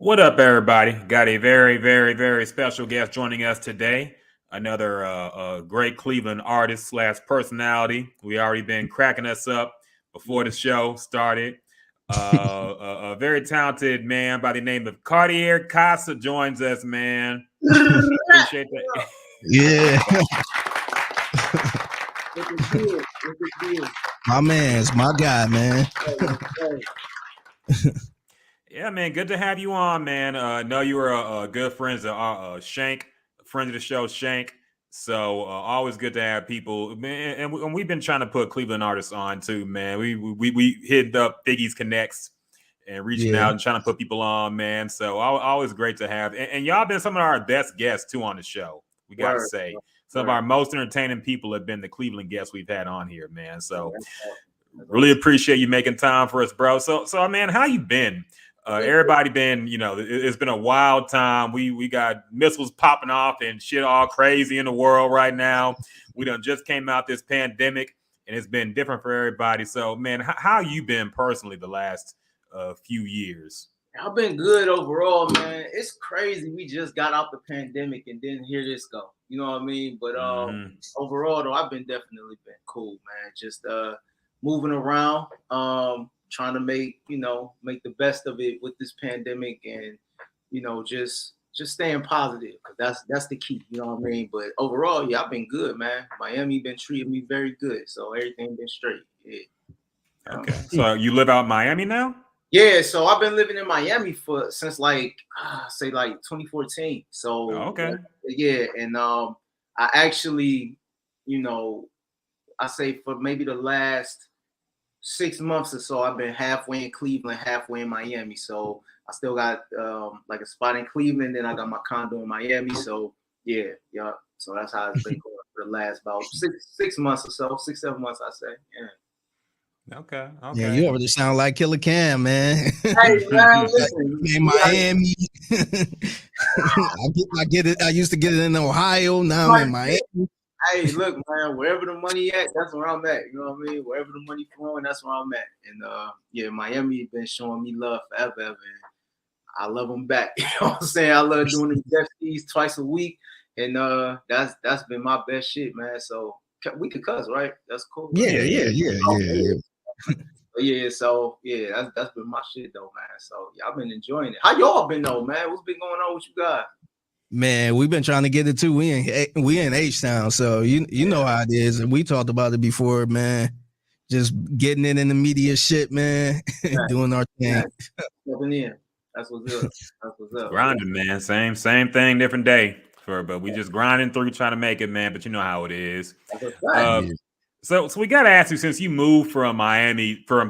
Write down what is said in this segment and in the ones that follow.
What up, everybody? Got a very, very, very special guest joining us today. Another great Cleveland artist slash personality. We already been cracking us up before the show started. A very talented man by the name of Cartier Casa joins us, man. Appreciate that. Yeah, Look at you. Look at you. my man's my guy, man. Hey. Yeah, man. Good to have you on, man. Know you were good friends of Shank, friend of the show, Shank. So always good to have people, man. And we've been trying to put Cleveland artists on too, man. We hit up Figgy's Connects and reaching Yeah, out and trying to put people on, man. So always great to have. And y'all been some of our best guests too on the show. We got to Word. say some of Word. our most entertaining people have been the Cleveland guests we've had on here, man. So That's awesome. That's really awesome. appreciate you making time for us, bro. So man, how you been? Everybody been, it's been a wild time. We got missiles popping off and shit all crazy in the world right now. We done just came out this pandemic, and it's been different for everybody. So, man, how you been personally the last few years? I've been good overall, man. It's crazy. We just got out the pandemic and then here this go. You know what I mean? But Mhm. overall though, I've been definitely been cool, man. Just moving around, trying to make the best of it with this pandemic and just staying positive because that's the key, you know what I mean? But overall, yeah, I've been good, man. Miami been treating me very good, so everything been straight. Yeah. Okay, so you live out in Miami now? Yeah, so I've been living in Miami since like say like 2014. Oh, So okay. yeah, and I actually, you know, I say for maybe the last 6 months or so, I've been halfway in Cleveland, halfway in Miami. So I still got like a spot in Cleveland, then I got my condo in Miami. So yeah. So that's how it's been going for the last about six months or so, 6, 7 months, I say. Yeah. Okay, yeah. okay. You already sound like Killer Cam, man. Hey man, listen, In Miami, I get it. I used to get it in Ohio. Now I'm in Miami. hey, look, man, wherever the money at, that's where I'm at. You know what I mean? Wherever the money flowing, that's where I'm at. And yeah, Miami been showing me love forever, and I love them back. You know what I'm saying? I love doing the Death Seas twice a week, and that's been my best shit, man. So we could cuss, right? That's cool, right? Yeah. But yeah, so yeah, that's been my shit though, man. So yeah, I've been enjoying it. How y'all been though, man? What's been going on with you guys? Man, we've been trying to get it too. We in H Town, so you know how it is, and we talked about it before, man. Just getting it in the media shit, man. Yeah, Doing our yeah, thing. stepping in. That's what's up. That's what's up. Grinding, man. Same thing, different day. But we just grinding through, trying to make it, man. But you know how it is. That's a fact. Uh, Yeah. so we gotta ask you, since you moved from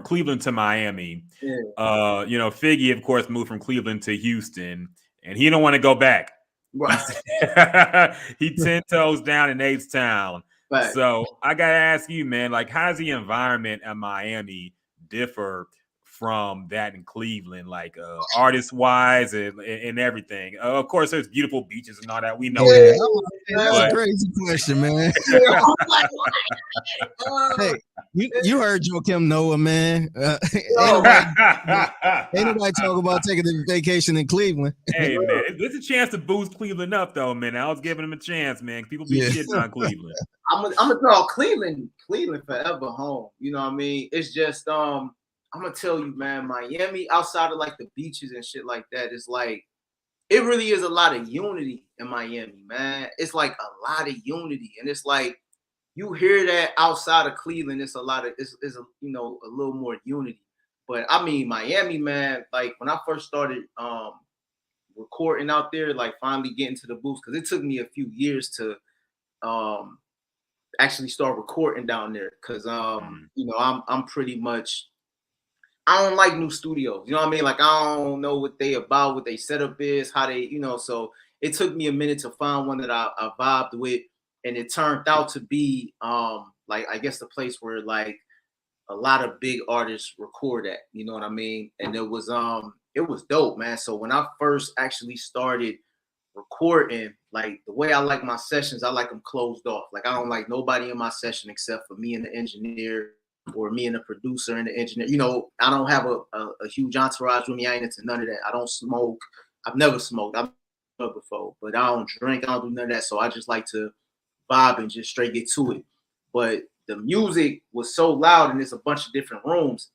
Cleveland to Miami, Yeah. Figgy, of course, moved from Cleveland to Houston, and he don't want to go back. Right. He 10 toes down in H Town. Fact. So I gotta ask you, man, like, how does the environment in Miami differ from that in Cleveland, like artist wise and everything? Of course, there's beautiful beaches and all that. We know Yeah, that. that's But a crazy question, man. Yeah, I'm like, Hey, you heard Joakim Noah, man. yo, Ain't nobody talk about taking a vacation in Cleveland. Hey man, it's a chance to boost Cleveland up, though, man. I was giving him a chance, man. People be Yeah. shitting on Cleveland. I'm gonna throw Cleveland forever home. You know what I mean? It's just I'm gonna tell you, man, Miami, outside of like the beaches and shit like that, it's like it really is a lot of unity in Miami, man. It's like a lot of unity, and it's like you hear that outside of Cleveland, it's a lot of it's a little more unity. But I mean, Miami, man, like when I first started recording out there, like finally getting to the booth, because it took me a few years to um actually start recording down there. Cause Mhm. I'm pretty much I don't like new studios. You know what I mean? Like I don't know what they about, what they setup is, how they, so it took me a minute to find one that I vibed with. And it turned out to be like I guess the place where like a lot of big artists record at, you know what I mean? And it was dope, man. So when I first actually started recording, like the way I like my sessions, I like them closed off. Like I don't like nobody in my session except for me and the engineer or me and the producer and the engineer. I don't have a huge entourage with me. I ain't into none of that. I don't smoke. I've never smoked. I've smoked before, but I don't drink. I don't do none of that. So I just like to vibe and just straight get to it. But the music was so loud, and there's a bunch of different rooms,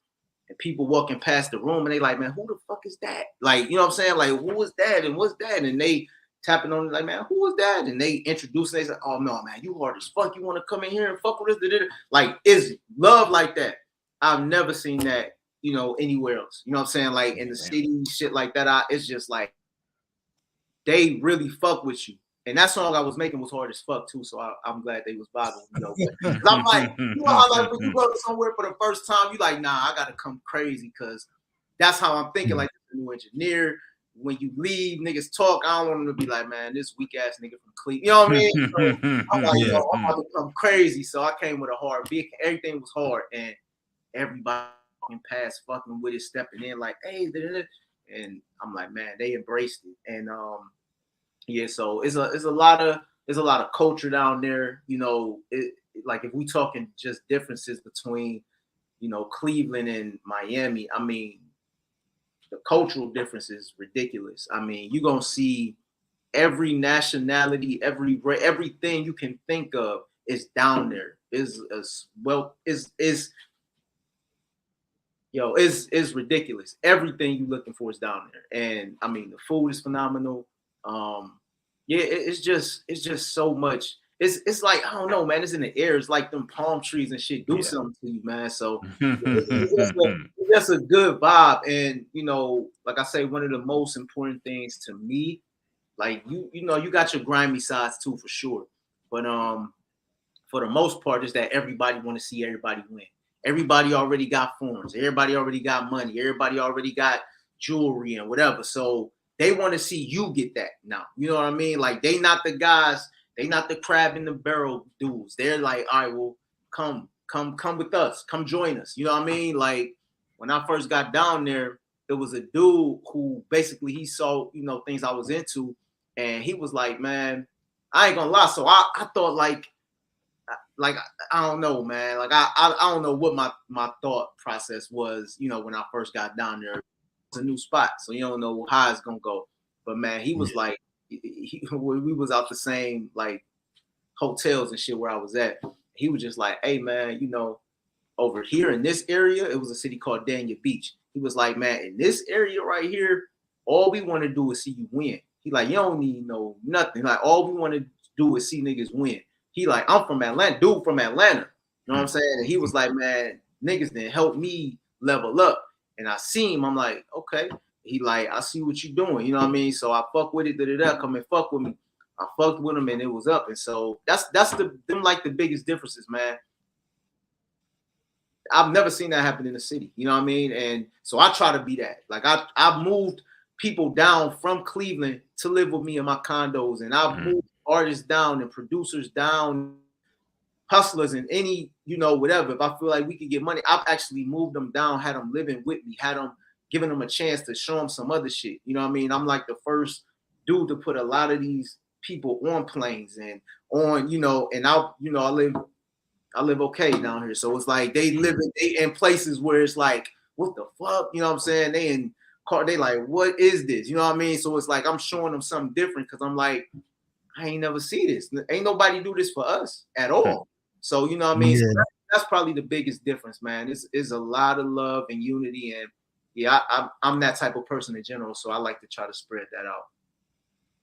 and people walking past the room, and they like, man, who the fuck is that? Like, you know what I'm saying? Like, who is that? And what's that? And they tapping on it like, man, who is that? And they introduce, and they say, oh no, man, you hard as fuck. You want to come in here and fuck with us? Like, is love like that? I've never seen that, you know, anywhere else. You know what I'm saying? Like in the city, shit like that. It's just like they really fuck with you. And that song I was making was hard as fuck too. So I'm glad they was vibing, you know. I'm like, you know how like when you go somewhere for the first time, you like, nah, I gotta come crazy because that's how I'm thinking. Like the new engineer, when you leave, niggas talk. I don't want them to be like, man, this weak ass nigga from Cleveland. You know what I mean? So I'm like, yo, I'm about to come crazy. So I came with a hard beat. Everything was hard, and everybody walking past fucking with it, stepping in like, hey, and I'm like, man, they embraced it. And yeah, so it's a lot of culture down there. You know, like if we talking just differences between, you know, Cleveland and Miami, I mean, the cultural difference is ridiculous. I mean, you're gonna see every nationality, everything you can think of is down there. Is ridiculous. Everything you're looking for is down there. And I mean, the food is phenomenal. Yeah, it's just so much. It's like, I don't know, man. It's in the air. It's like them palm trees and shit do something to you, man. So it's just a good vibe. And you know, like I say, one of the most important things to me, like you know, you got your grimy sides too for sure. But for the most part, is that everybody want to see everybody win. Everybody already got forms. Everybody already got money. Everybody already got jewelry and whatever. So they want to see you get that now. You know what I mean? Like they not the guys. They not the crab in the barrel dudes. They're like, all right, well, come with us. Come join us. You know what I mean? Like when I first got down there, there was a dude who basically he saw, you know, things I was into, and he was like, man, I ain't gonna lie. So I thought like I don't know, man. Like I don't know what my thought process was, you know, when I first got down there. It's a new spot, so you don't know how it's gonna go. But man, he was like, we was out the same like hotels and shit where I was at. He was just like, hey man, you know, over here in this area, it was a city called Dania Beach. He was like, man, in this area right here, all we want to do is see you win. He like, you don't need no nothing. Like all we want to do is see niggas win. He like, I'm from Atlanta, dude from Atlanta. You know what I'm saying? And he was like, man, niggas didn't help me level up. And I see him, I'm like, okay. He like, I see what you doing. You know what I mean? So I fuck with it, come and fuck with me. I fucked with him and it was up. And so that's them like the biggest differences, man. I've never seen that happen in the city. You know what I mean? And so I try to be that. Like I've moved people down from Cleveland to live with me in my condos, and I've moved artists down and producers down, hustlers and any, you know, whatever. If I feel like we could get money, I've actually moved them down, had them living with me, had them giving them a chance to show them some other shit. You know what I mean? I'm like the first dude to put a lot of these people on planes and on, you know, and I live okay down here. So it's like they in places where it's like, what the fuck? You know what I'm saying? They like, what is this? You know what I mean? So it's like I'm showing them something different because I'm like, I ain't never see this. Ain't nobody do this for us at all. So you know what I mean? Yeah. So that's probably the biggest difference, man. It's a lot of love and unity, and yeah, I'm that type of person in general. So I like to try to spread that out.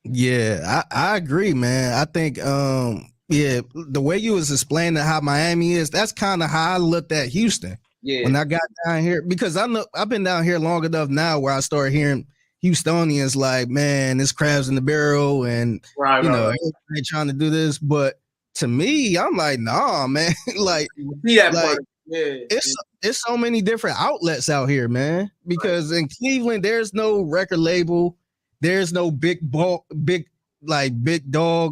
Yeah, I agree, man. I think yeah, the way you was explaining how Miami is, that's kind of how I looked at Houston. Yeah. When I got down here, because I know I've been down here long enough now where I started hearing Houstonians like, man, this crabs in the barrel, and they trying to do this. But to me, I'm like, nah, man. like, it's so many different outlets out here, man. Because in Cleveland, there's no record label, there's no big dog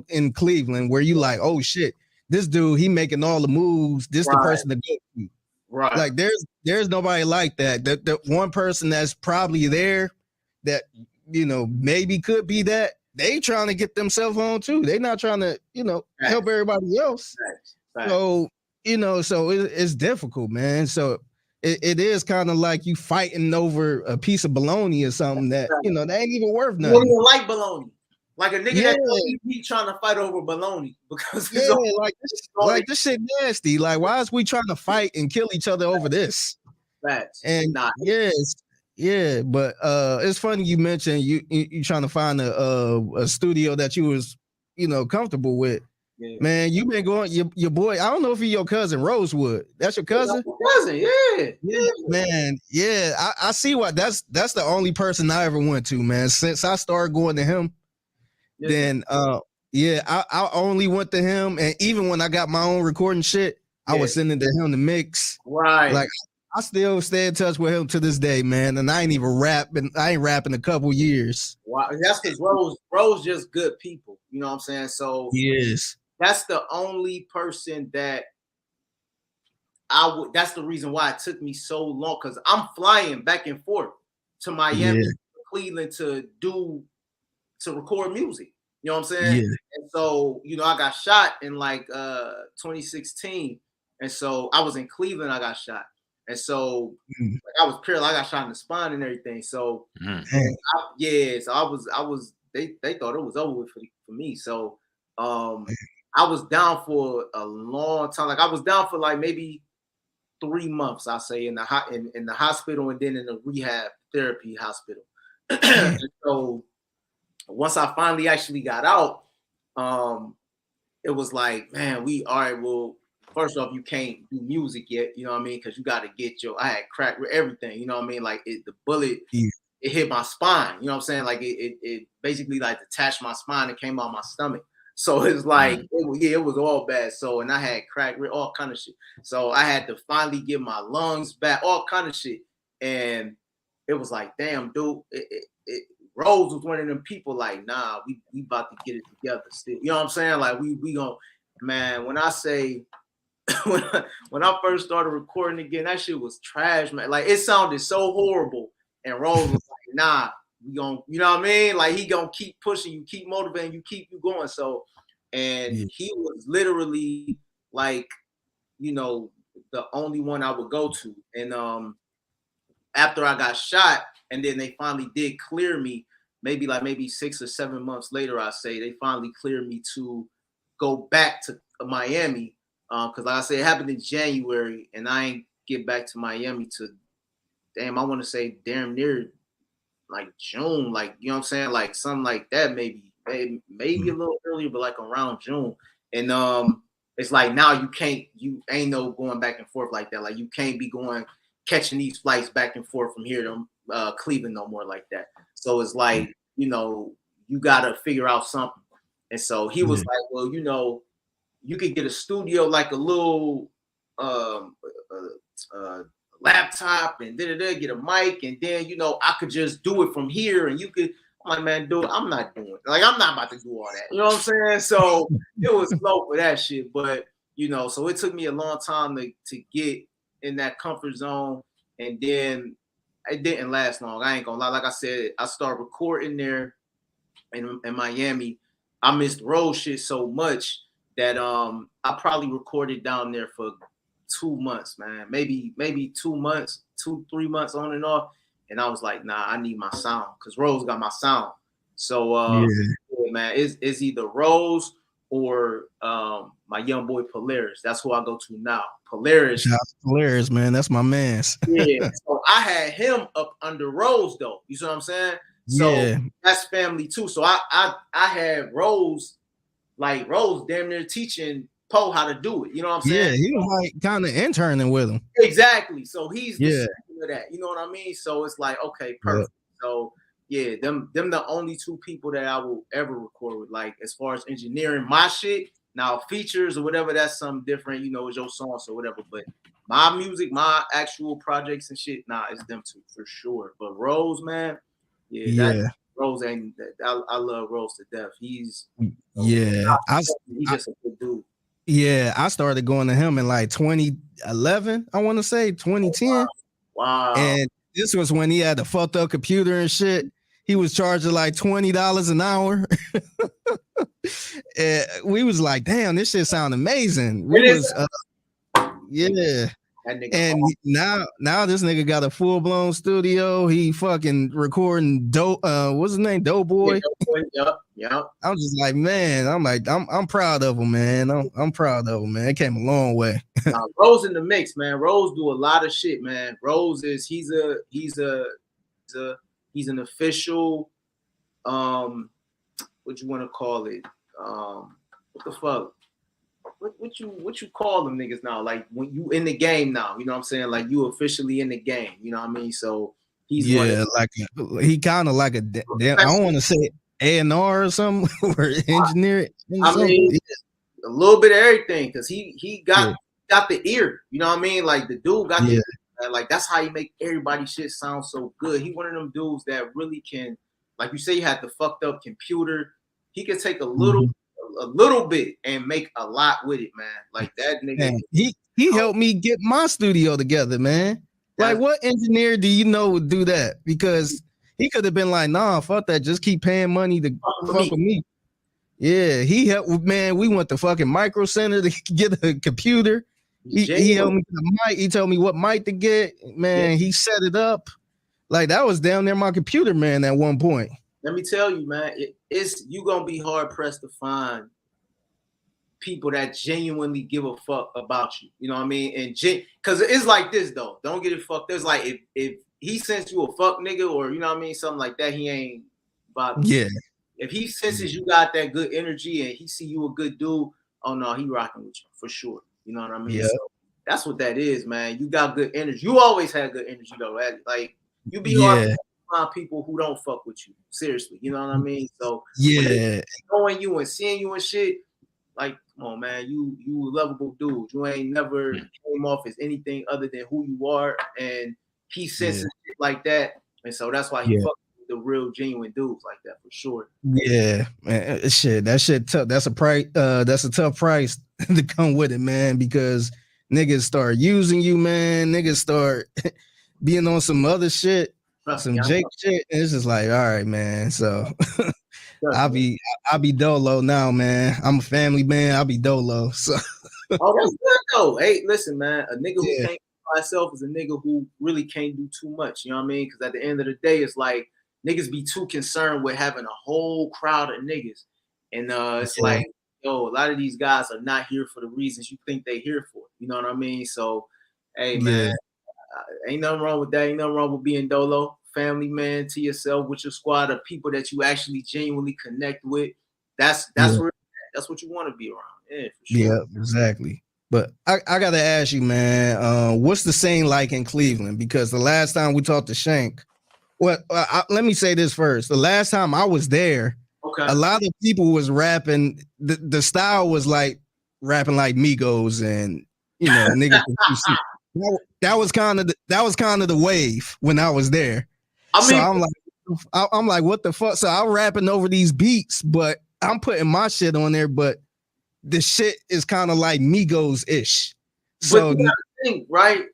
in Cleveland where you like, oh shit, this dude, he making all the moves. This the person to go to. Right. Like there's nobody like that. The one person that's probably there that, you know, maybe could be that, they trying to get themselves on too. They not trying to, you know, help everybody else. Right. So, you know, so it's difficult, man. So it is kind of like you fighting over a piece of bologna or something that that ain't even worth nothing. You don't even like bologna. Like a nigga that be trying to fight over bologna because this shit nasty. Like, why is we trying to fight and kill each other over this? Facts. And but it's funny you mentioned you trying to find a studio that you was comfortable with. Yeah. Man, you been going your boy. I don't know if he's your cousin Rosewood. That's your cousin? Yeah, man. Yeah, I see why. That's the only person I ever went to, man. Since I started going to him, then I only went to him. And even when I got my own recording shit, I was sending to him to mix. Right. Like I still stay in touch with him to this day, man. And I ain't even rapping. I ain't rapping a couple years. Wow, that's because Rose just good people. You know what I'm saying? So yes. That's the only person that that's the reason why it took me so long, because I'm flying back and forth to Miami, Cleveland to record music. You know what I'm saying? Yeah. And so, I got shot in like 2016. And so I was in Cleveland, I got shot. And so I was paralyzed, I got shot in the spine and everything. So so I was they thought it was over with for me. So I was down for a long time. Like I was down for like maybe 3 months, I say, in the hospital and then in the rehab therapy hospital. So once I finally actually got out, it was like, man, well, first off, you can't do music yet, you know what I mean? Because you got to get I had crack with everything, you know what I mean? Like the bullet, it hit my spine, you know what I'm saying? Like it basically like detached my spine and came out my stomach. So it's like, it was all bad. So, and I had crack, all kind of shit. So I had to finally get my lungs back, all kind of shit. And it was like, damn, dude, Rose was one of them people like, nah, we about to get it together still. You know what I'm saying? Like we gonna, man, when I say, when I first started recording again, that shit was trash, man. Like it sounded so horrible. And Rose was like, nah, we gonna, you know what I mean? Like he gonna keep pushing you, keep motivating you, keep you going. So, and he was literally like, the only one I would go to. And after I got shot, and then they finally did clear me, maybe 6 or 7 months later, I say they finally cleared me to go back to Miami. Because like I said, it happened in January, and I ain't get back to Miami to, I want to say damn near like June, like, you know what I'm saying? Like something like that, maybe a little earlier, but like around June. And it's like now you ain't no going back and forth like that. Like you can't be catching these flights back and forth from here to Cleveland no more like that. So it's like, you gotta figure out something. And so he was like, well, you could get a studio, like a little laptop and get a mic, and then I could just do it from here, and you could. I'm like, man, dude, I'm not doing it. Like I'm not about to do all that. You know what I'm saying? So it was slow for that shit, but so it took me a long time to get in that comfort zone, and then it didn't last long. I ain't gonna lie. Like I said, I started recording there in Miami. I missed road shit so much that I probably recorded down there for 2 months, man. Maybe 2 months, 2-3 months on and off. And I was like, nah, I need my sound, because Rose got my sound. So man, it's either Rose or my young boy Polaris. That's who I go to now. Polaris, man. That's my man's. Yeah. So I had him up under Rose though. You see what I'm saying? So that's family too. So I had Rose, like Rose damn near teaching Poe how to do it. You know what I'm saying? Yeah, he was like kind of interning with him. Exactly. So he's the second of that. You know what I mean? So it's like, okay, perfect. Yeah. So yeah, them the only two people that I will ever record with. Like as far as engineering my shit, now features or whatever, that's something different. It's your songs or whatever. But my music, my actual projects and shit, nah, it's them two for sure. But Rose, man, Rose ain't. I love Rose to death. He's he's just a good dude. Yeah, I started going to him in like 2011. I want to say 2010. Wow. And this was when he had the fucked up computer and shit. He was charging like $20 an hour. And we was like, damn, this shit sound amazing. And now this nigga got a full blown studio. He fucking recording dope. What's his name? Doughboy. Yep. I'm just like, man. I'm proud of him, man. I'm proud of him, man. It came a long way. Rose in the mix, man. Rose do a lot of shit, man. Rose is he's an official. What you want to call it? What the fuck? What you call them niggas now? Like when you in the game now, you know what I'm saying? Like you officially in the game, you know what I mean? So he's he kind of like a damn. I don't want to say A&R or something or engineer. I mean, a little bit of everything because he got the ear, you know what I mean? Like the dude got the ear, like that's how you make everybody shit sound so good. He one of them dudes that really can, like you say, you had the fucked up computer. He can take a little bit and make a lot with it, man. Like that nigga. Man, he helped me get my studio together, man. Like what engineer do you know would do that? Because he could have been like, nah, fuck that. Just keep paying money to fuck with me. Yeah, he helped, man. We went to fucking Micro Center to get a computer. He helped me with the mic. He told me what mic to get. Man, he set it up. Like that was down there my computer, man, at one point. Let me tell you, man, you gonna be hard pressed to find people that genuinely give a fuck about you. You know what I mean? And because it's like this though. Don't get it fucked. There's like if he sends you a fuck nigga or you know what I mean, something like that, he ain't bothered. Yeah. If he senses you got that good energy and he see you a good dude, oh no, he rocking with you for sure. You know what I mean? Yeah. So that's what that is, man. You got good energy. You always had good energy though. Like you be hard to find people who don't fuck with you. Seriously, you know what I mean? So knowing you and seeing you and shit, like, come on, man, you a lovable dude. You ain't never came off as anything other than who you are, and he senses shit like that, and so that's why he fucks with the real genuine dudes like that for sure. Yeah, man, that shit tough. That's a price. That's a tough price to come with it, man, because niggas start using you, man. Niggas start being on some other shit. Some Jake shit, and it's just like, all right, man. So I'll be dolo now, man. I'm a family man. I'll be dolo. So that's good though. Hey, listen, man. A nigga who can't by himself is a nigga who really can't do too much. You know what I mean? Because at the end of the day, it's like niggas be too concerned with having a whole crowd of niggas, and it's like, yo, a lot of these guys are not here for the reasons you think they here for. You know what I mean? So, hey, man. Ain't nothing wrong with that. Ain't nothing wrong with being dolo. Family man to yourself with your squad of people that you actually genuinely connect with. That's what you want to be around. Yeah, for sure. Yeah, exactly. But I gotta ask you, man, what's the scene like in Cleveland? Because the last time we talked to Shank, let me say this first. The last time I was there, a lot of people was rapping. The style was like rapping like Migos and you know niggas. That was kind of the wave when I was there. I'm like, what the fuck? So I'm rapping over these beats, but I'm putting my shit on there, but the shit is kind of like Migos ish. So but you gotta think, right?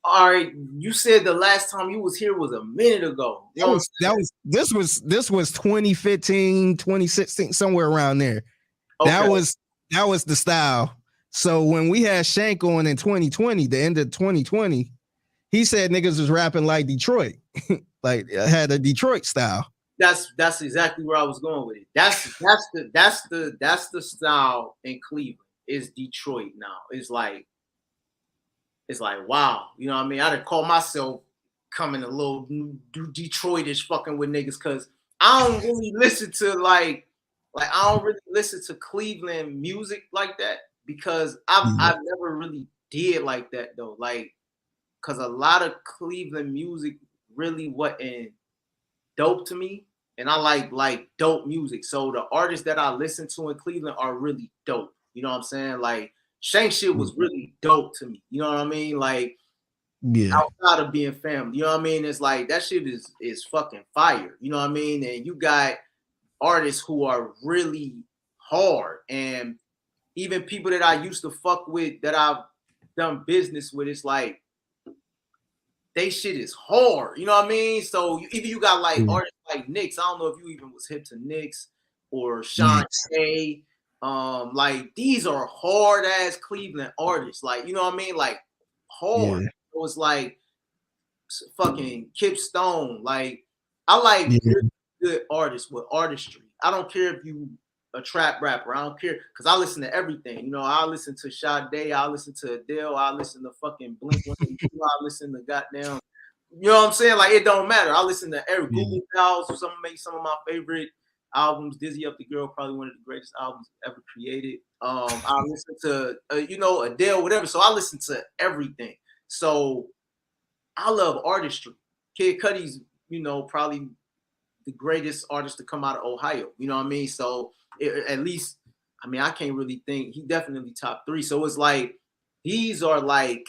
All right, you said the last time you was here was a minute ago. This was 2015, 2016, somewhere around there. Okay. That was the style. So when we had Shank on in 2020, the end of 2020, he said niggas was rapping like Detroit, like had a Detroit style. That's exactly where I was going with it. That's the style in Cleveland is Detroit now. It's like wow, you know what I mean? I done call myself coming a little Detroitish fucking with niggas because I don't really listen to like I don't really listen to Cleveland music like that. Because I've never really did like that though, like, cause a lot of Cleveland music really wasn't dope to me, and I like dope music. So the artists that I listen to in Cleveland are really dope. You know what I'm saying? Like Shank shit was really dope to me. You know what I mean? Like outside of being family, you know what I mean? It's like that shit is fucking fire. You know what I mean? And you got artists who are really hard and even people that I used to fuck with that I've done business with, it's like they shit is hard. You know what I mean? So even you got like artists like Knicks. I don't know if you even was hip to Knicks or Sean K. Like these are hard ass Cleveland artists. Like, you know what I mean? Like hard. Yeah. It was like fucking Kip Stone. Like I like good artists with artistry. I don't care if you a trap rapper. I don't care because I listen to everything. You know, I listen to Sade, I listen to Adele, I listen to fucking Blink 182, I listen to goddamn. You know what I'm saying? Like it don't matter. I listen to every Google Dolls. Some make some of my favorite albums. Dizzy Up the Girl, probably one of the greatest albums ever created. I listen to you know, Adele, whatever. So I listen to everything. So I love artistry. Kid Cudi's, you know, probably the greatest artist to come out of Ohio. You know what I mean? So at least, I mean, I can't really think. He definitely top 3. So it's like these are like,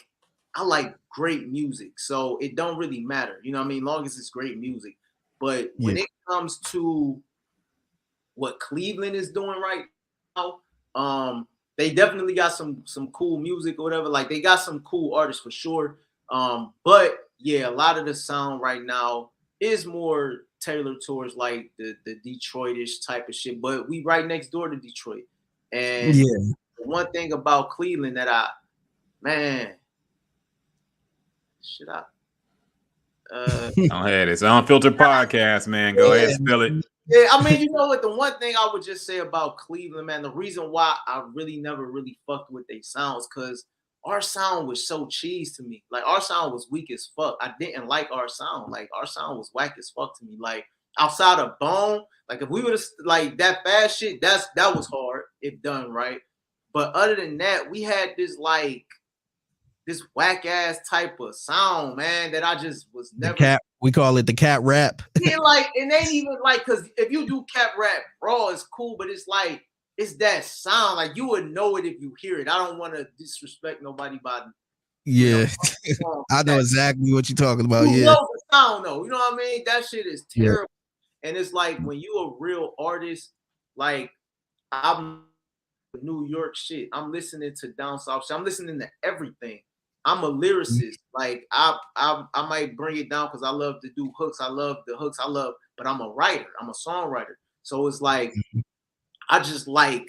I like great music. So it don't really matter. You know what I mean? Long as it's great music. But when it comes to what Cleveland is doing right now, they definitely got some cool music or whatever. Like they got some cool artists for sure. But yeah, a lot of the sound right now is more tailored towards like the Detroitish type of shit. But we right next door to Detroit. And the one thing about Cleveland that Go ahead. It's an Unfiltered podcast, man. Go ahead, spill it. Yeah, I mean, you know what? The one thing I would just say about Cleveland, man, the reason why I really never really fucked with their sounds, because our sound was so cheese to me. Like our sound was weak as fuck. I didn't like our sound. Like our sound was whack as fuck to me. Like outside of Bone, like if we would have like that fast shit, that was hard if done right. But other than that, we had this like this whack ass type of sound, man, that I just was never. We call it the cat rap. Yeah, like it ain't even like, because if you do cat rap raw, it's cool, but it's like it's that sound. Like you would know it if you hear it. I don't want to disrespect nobody by. I know exactly what you're talking about. You know the sound though. You know what I mean? That shit is terrible. And it's like when you a real artist, like I'm New York shit. I'm listening to down south shit. I'm listening to everything. I'm a lyricist. Like I might bring it down because I love to do hooks. I love the hooks. But I'm a writer. I'm a songwriter. So it's like I just like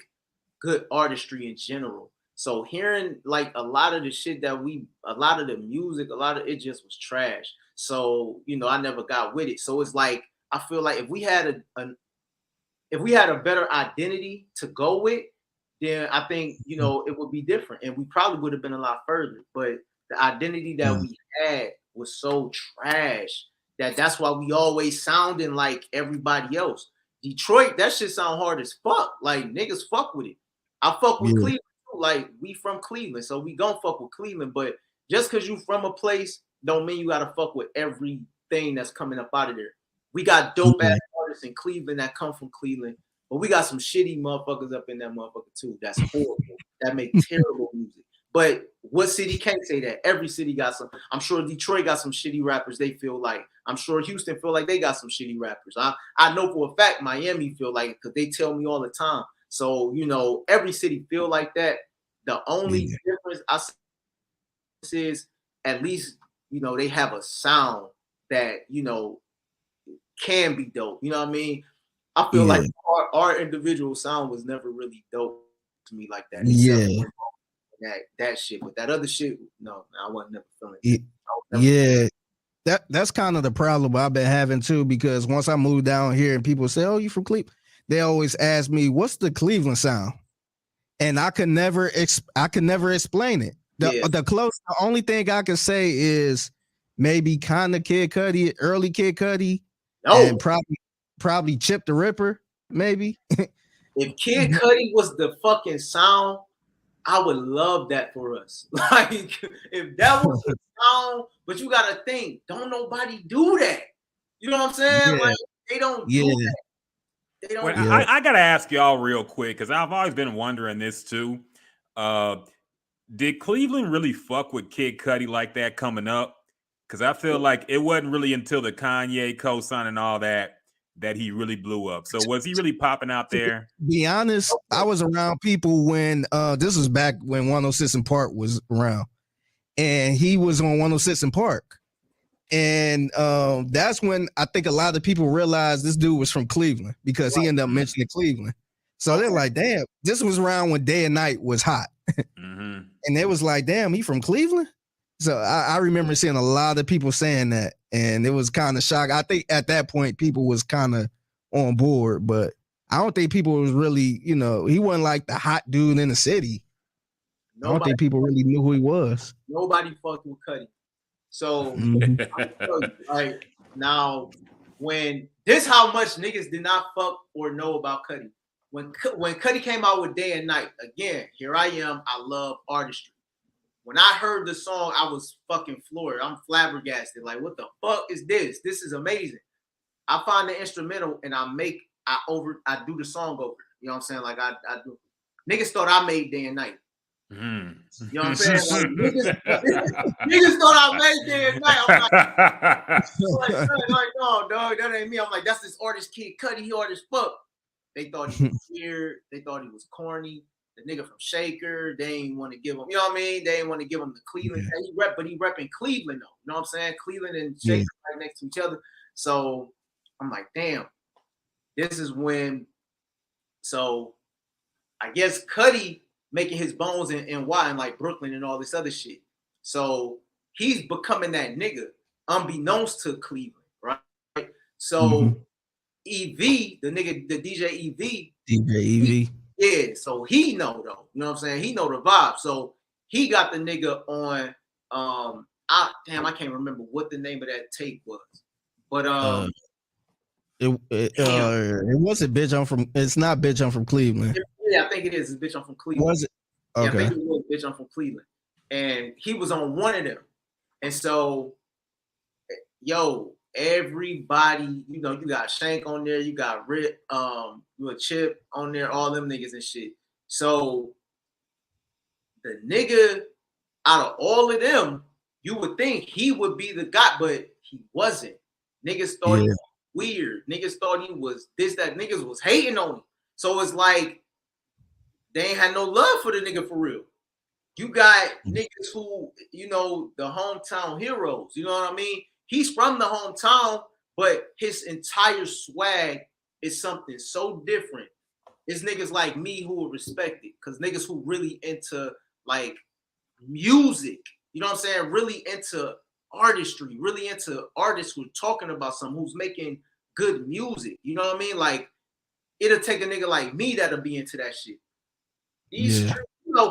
good artistry in general. So hearing like a lot of the shit that a lot of the music, a lot of it just was trash. So you know, I never got with it. So it's like I feel like if we had a better identity to go with, then I think, you know, it would be different and we probably would have been a lot further. But the identity that we had was so trash that's why we always sounding like everybody else. Detroit, that shit sound hard as fuck. Like niggas fuck with it. I fuck with Cleveland too. Like we from Cleveland, so we gonna fuck with Cleveland. But just because you from a place don't mean you gotta fuck with everything that's coming up out of there. We got dope ass artists in Cleveland that come from Cleveland. But we got some shitty motherfuckers up in that motherfucker too. That's horrible. That make terrible music. But what city can't say that? Every city got some. I'm sure Detroit got some shitty rappers. They feel like. I'm sure Houston feel like they got some shitty rappers. I know for a fact Miami feel like it because they tell me all the time. So you know, every city feel like that. The only difference I see is at least you know they have a sound that you know can be dope. You know what I mean? I feel like our individual sound was never really dope to me like that. That shit, but that other shit, no, I wasn't never feeling it. That's kind of the problem I've been having too, because once I moved down here and people say, "Oh, you from Cleveland?" They always ask me, "What's the Cleveland sound?" And I could never explain it. The only thing I can say is maybe kind of Kid Cudi, early Kid Cudi, and probably Chip the Ripper, maybe. If Kid Cudi was the fucking sound, I would love that for us. Like, if that was the sound, but you gotta think, don't nobody do that. You know what I'm saying? Like, they don't do that. They don't. I gotta ask y'all real quick because I've always been wondering this too. Did Cleveland really fuck with Kid Cudi like that coming up? Because I feel like it wasn't really until the Kanye co-sign and all that he really blew up. So was he really popping out there? To be honest, I was around people when this was back when 106 and Park was around, and he was on 106 and Park, and that's when I think a lot of people realized this dude was from Cleveland because he ended up mentioning Cleveland. So they're like, damn, this was around when Day and Night was hot, and they was like, damn, he from Cleveland. So I remember seeing a lot of people saying that, and it was kind of shocking. I think at that point people was kind of on board, but I don't think people was really, he wasn't like the hot dude in the city. I don't think people really knew who he was. Nobody fucked with Cudi. So like now, when this how much niggas did not fuck or know about Cudi. When Cudi came out with Day and Night, again, here I am. I love artistry. When I heard the song, I was fucking floored. I'm flabbergasted. Like, what the fuck is this? This is amazing. I find the instrumental and I do the song over. You know what I'm saying? Like I do. Niggas thought I made Day and Night. Mm. You know what I'm saying? Like, niggas thought I made Day and Night. I'm like, no, dog, that ain't me. I'm like, that's this artist kid, Cudi, he artist fuck. They thought he was weird. They thought he was corny. The nigga from Shaker, they ain't want to give him, you know what I mean? They ain't want to give him the Cleveland. Yeah. But he repping Cleveland though. You know what I'm saying? Cleveland and Shaker right next to each other. So I'm like, damn, this is when. So I guess Cudi making his bones in like Brooklyn and all this other shit. So he's becoming that nigga, unbeknownst to Cleveland, right? So EV, the nigga, the DJ EV. Yeah, so he know though. You know what I'm saying? He know the vibe. So he got the nigga on I can't remember what the name of that tape was. But it wasn't Bitch I'm from, it's not Bitch I'm from Cleveland. Yeah, I think it is. It's Bitch I'm from Cleveland. Was it? Okay. Yeah, I think it was Bitch I'm from Cleveland. And he was on one of them. And so everybody, you got Shank on there, you got Rip, you a Chip on there, all them niggas and shit. So the nigga out of all of them, you would think he would be the guy, but he wasn't. Niggas thought he was weird. Niggas thought he was this, that. Niggas was hating on him. So it's like they ain't had no love for the nigga for real. You got niggas who, the hometown heroes. You know what I mean? He's from the hometown, but his entire swag is something so different. It's niggas like me who will respect it. Because niggas who really into, like, music, you know what I'm saying? Really into artistry, really into artists who are talking about something, who's making good music. You know what I mean? Like, it'll take a nigga like me that'll be into that shit. These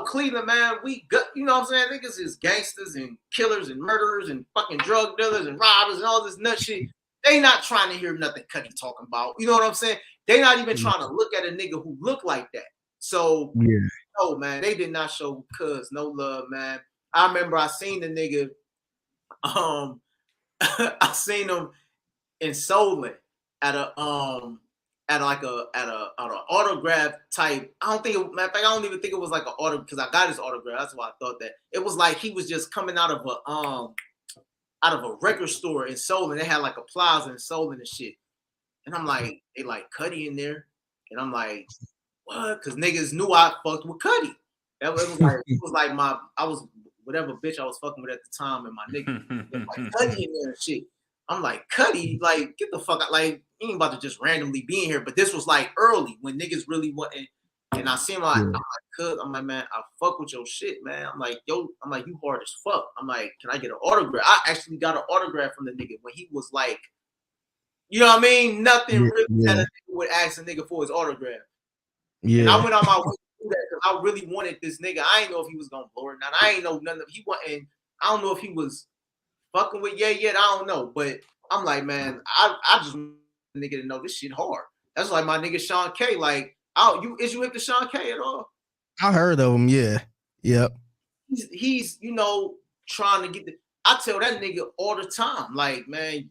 Cleveland, man, we got, you know what I'm saying? Niggas is gangsters and killers and murderers and fucking drug dealers and robbers and all this nut shit. They not trying to hear nothing Cudi talking about. You know what I'm saying? They not even trying to look at a nigga who look like that. So, no, man, they did not show Cuz no love, man. I remember I seen the nigga, I seen him in Solon at an autograph type. I don't even think it was like an autograph because I got his autograph. That's why I thought that. It was like he was just coming out of a record store in Solon. They had like a plaza in Solon and shit. And I'm like, they like Cudi in there. And I'm like, what? Because niggas knew I fucked with Cudi. It was like I was whatever bitch I was fucking with at the time, and my nigga like Cudi in there and shit. I'm like, Cudi, like, get the fuck out. Like, he ain't about to just randomly be in here. But this was like early when niggas really wasn't. And I see him like, I'm like, Cuz, I'm like, man, I fuck with your shit, man. I'm like, you hard as fuck. I'm like, can I get an autograph? I actually got an autograph from the nigga when he was like, you know what I mean? Nothing really that a nigga would ask a nigga for his autograph. Yeah. And I went on my way to do that because I really wanted this nigga. I didn't know if he was gonna blow it or not. I ain't know none of he wasn't. I don't know if he was fucking with yet. I don't know. But I'm like, man, I just want a nigga to know this shit hard. That's like my nigga Sean K. Like, is you into Sean K at all? I heard of him, yeah. Yep. He's trying to get the. I tell that nigga all the time, like, man,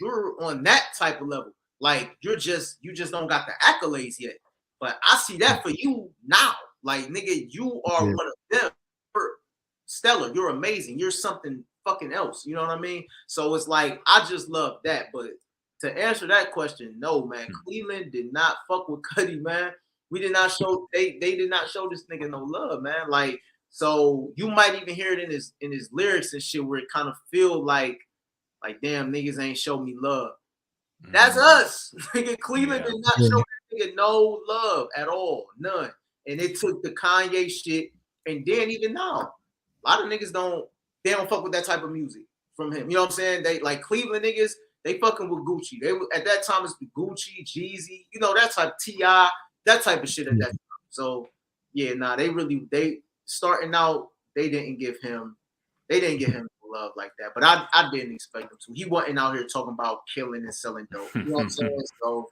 you're on that type of level. Like, you just don't got the accolades yet. But I see that for you now. Like, nigga, you are one of them. You're stellar. You're amazing. You're something fucking else. You know what I mean? So it's like, I just love that. But to answer that question, no, man. Cleveland did not fuck with Cudi, man. We did not show, they did not show this nigga no love, man. Like, so you might even hear it in his lyrics and shit where it kind of feel like damn, niggas ain't show me love. That's us. Nigga, Cleveland did not show that nigga no love at all. None. And it took the Kanye shit. And then even now, a lot of niggas don't they don't fuck with that type of music from him. You know what I'm saying? They like Cleveland niggas, they fucking with Gucci. They at that time it's the Gucci, Jeezy, you know, that type T.I., that type of shit at that time. So yeah, nah, they starting out, they didn't give him love like that. But I didn't expect him to. He wasn't out here talking about killing and selling dope. You know what I'm saying? So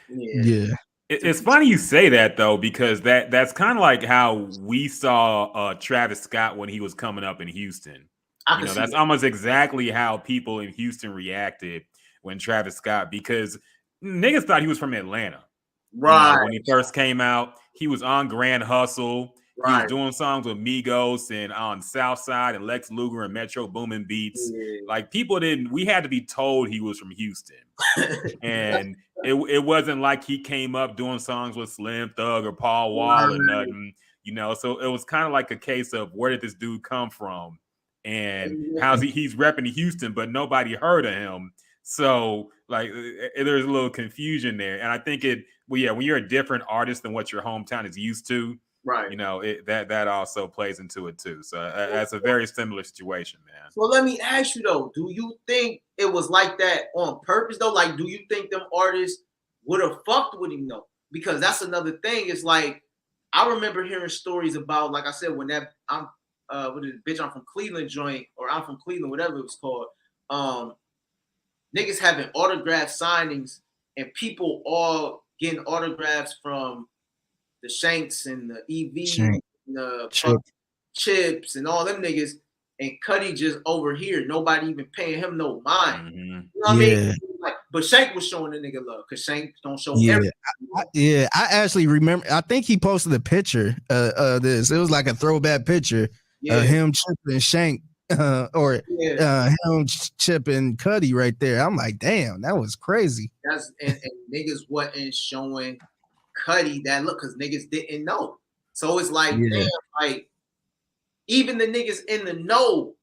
yeah. It's funny you say that though, because that's kind of like how we saw Travis Scott when he was coming up in Houston. You know, that's almost exactly how people in Houston reacted when Travis Scott, because niggas thought he was from Atlanta. Right. You know, when he first came out, he was on Grand Hustle. Right. He was doing songs with Migos and on Southside and Lex Luger and Metro Boomin Beats. Yeah. Like we had to be told he was from Houston. And it wasn't like he came up doing songs with Slim Thug or Paul Wall or nothing, you know. So it was kind of like a case of where did this dude come from and how's he's repping Houston, but nobody heard of him. So like there's a little confusion there. And I think when you're a different artist than what your hometown is used to, right? You know, that also plays into it too. So that's a very similar situation, man. So let me ask you though, do you think it was like that on purpose though? Like, do you think them artists would have fucked with him though? Because that's another thing. It's like I remember hearing stories about, like I said, when that I'm from Cleveland joint, or I'm from Cleveland, whatever it was called. Niggas having autograph signings and people all getting autographs from the Shanks and the EV and the Chips and all them niggas, and Cuddy just over here, nobody even paying him no mind. Mm-hmm. You know what I mean? Like, but Shank was showing the nigga love because Shank don't show everything. I actually remember. I think he posted a picture of this. It was like a throwback picture of him chipping Shank. Him chipping Cuddy right there. I'm like, damn, that was crazy. That's and niggas wasn't showing Cuddy that look because niggas didn't know. So it's like, damn, like even the niggas in the know,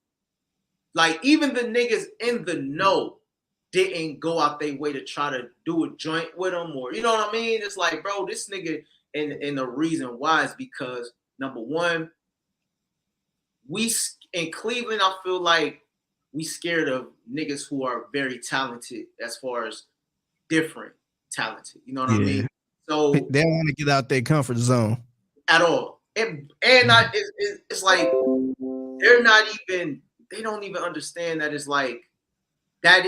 didn't go out their way to try to do a joint with him, or you know what I mean? It's like, bro, this nigga, and the reason why is because number one, we in Cleveland, I feel like we scared of niggas who are very talented as far as different talented. You know what I mean? So they don't want to get out their comfort zone at all. And it's like they don't even understand that it's like that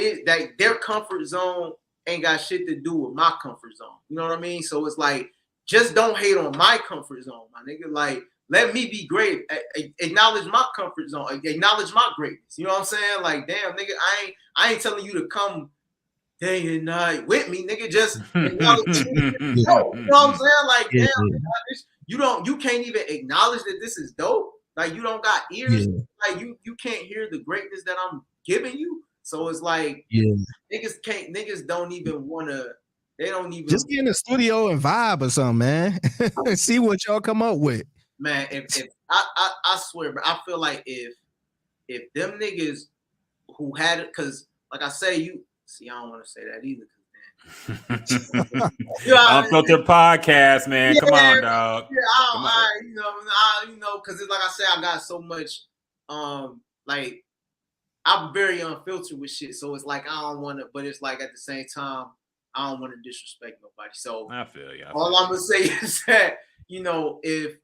their comfort zone ain't got shit to do with my comfort zone. You know what I mean? So it's like, just don't hate on my comfort zone, my nigga. Like, let me be great. Acknowledge my comfort zone. Acknowledge my greatness. You know what I'm saying? Like, damn, nigga, I ain't telling you to come day and night with me, nigga. Just acknowledge you know what I'm saying? Like, damn, you can't even acknowledge that this is dope. Like, you don't got ears. Like, you can't hear the greatness that I'm giving you. So it's like, niggas don't even want to. They don't even just get in the studio and vibe or something, man. See what y'all come up with. Man, if I swear, bro, I feel like if them niggas who had it, because like I say, I don't want to say that either. Unfiltered podcast, man. Come on, dog. You know, because like I said, I got so much, like I'm very unfiltered with shit. So it's like I don't want to, but it's like at the same time, I don't want to disrespect nobody. So I feel you. All I'm gonna say is that, you know, if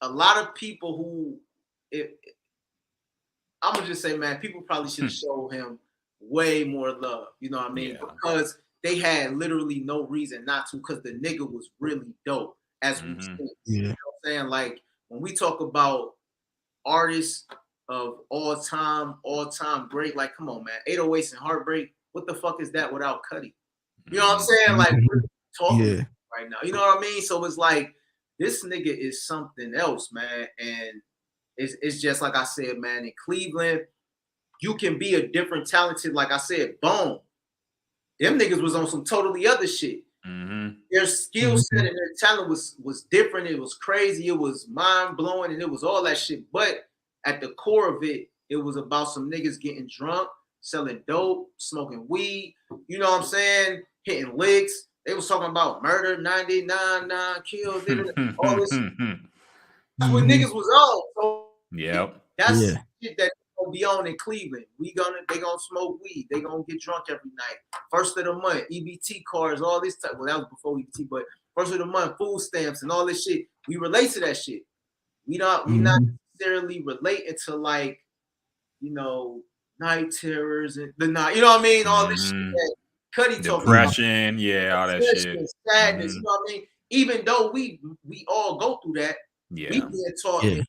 a lot of people I'm gonna just say, man, people probably should show him way more love. You know what I mean? Because they had literally no reason not to, because the nigga was really dope. As we see. You know what I'm saying? Like, when we talk about artists of all time great, like, come on, man. 808s and Heartbreak, what the fuck is that without Cuddy? You know what I'm saying? Like, we're talking right now. You know what I mean? So it's like, this nigga is something else, man. And it's just like I said, man, in Cleveland, you can be a different talented, like I said, Bone. Them niggas was on some totally other shit. Their skill set and their talent was different. It was crazy. It was mind-blowing, and it was all that shit. But at the core of it, it was about some niggas getting drunk, selling dope, smoking weed, you know what I'm saying? Hitting licks. They was talking about murder, 99 kills, all this. That's what niggas was on. So shit that gonna be on in Cleveland. They gonna smoke weed. They gonna get drunk every night. First of the month, EBT cards, all this type. Well, that was before EBT, but first of the month, food stamps and all this shit. We relate to that shit. We not necessarily relating to like, night terrors and the night. You know what I mean? All this shit that Cuddy talking about. Depression, yeah, all that shit. Sadness. You know what I mean? Even though we all go through that, we being taught. Yeah.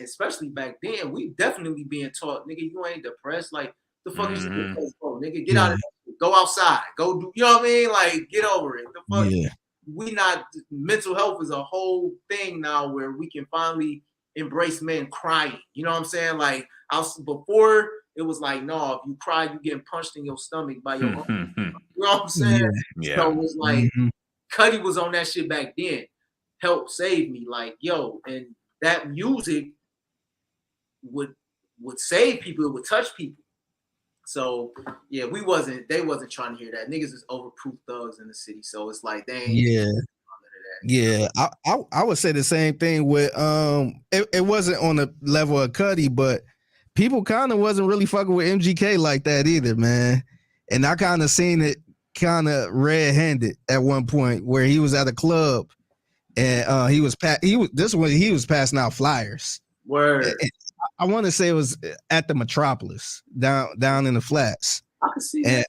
Especially back then, we definitely being taught, nigga, you ain't depressed. Like, the fuck is depressed for? Nigga, get out of there. Go outside. Go do, you know what I mean? Like, get over it. The fuck? Yeah. Mental health is a whole thing now where we can finally embrace men crying. You know what I'm saying? Like, before, it was like, no, if you cry, you getting punched in your stomach by your own. You know what I'm saying? Yeah. So it was like, Cuddy was on that shit back then. Help save me. Like, yo, and that music would save people, it would touch people. So yeah, they wasn't trying to hear that. Niggas is overproof thugs in the city. So it's like they ain't Yeah. I would say the same thing with it wasn't on the level of Cuddy, but people kind of wasn't really fucking with MGK like that either, man. And I kind of seen it kind of red-handed at one point where he was at a club. And he was passing out flyers. Word. And I want to say it was at the Metropolis down in the flats. I can see that.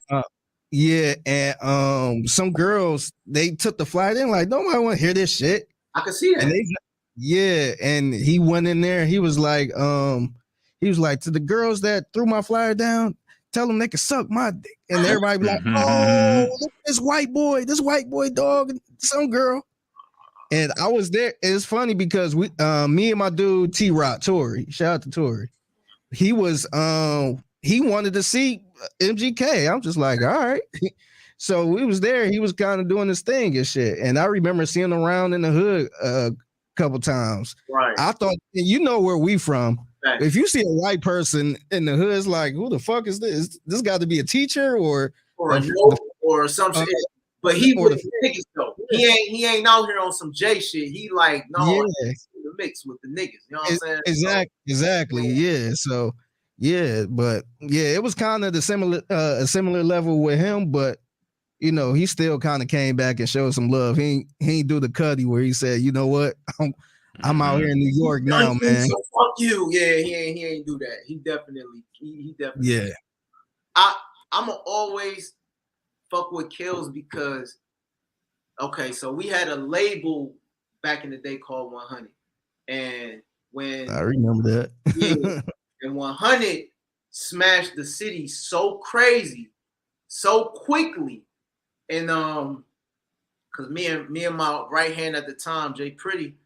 And some girls, they took the flyer. They're like, nobody want to hear this shit. I can see that. And and he went in there. He was like, to the girls that threw my flyer down, tell them they can suck my dick. And everybody be like, oh, look at this white boy dog, some girl. And I was there. It's funny because me and my dude T-Rock, Tory, shout out to Tory. He was he wanted to see MGK. I'm just like, all right. So we was there. He was kind of doing his thing and shit. And I remember seeing him around in the hood a couple times. Right. I thought, where we from. Right. If you see a white person in the hood, it's like, who the fuck is this? This got to be a teacher or some shit. But he with the niggas though. He ain't out here on some J shit. He like, no, the mix with the niggas. You know what I'm saying? Exactly. Yeah. So but it was kind of a similar level with him, but he still kind of came back and showed some love. He ain't do the Cuddy where he said, you know what, I'm out here in New York now, man. So fuck you. Yeah, he ain't do that. He definitely. Yeah. I'ma always fuck with Kills because, okay, so we had a label back in the day called 100, and when I remember that, and 100 smashed the city so crazy, so quickly, and because me and my right hand at the time, Jay Pretty,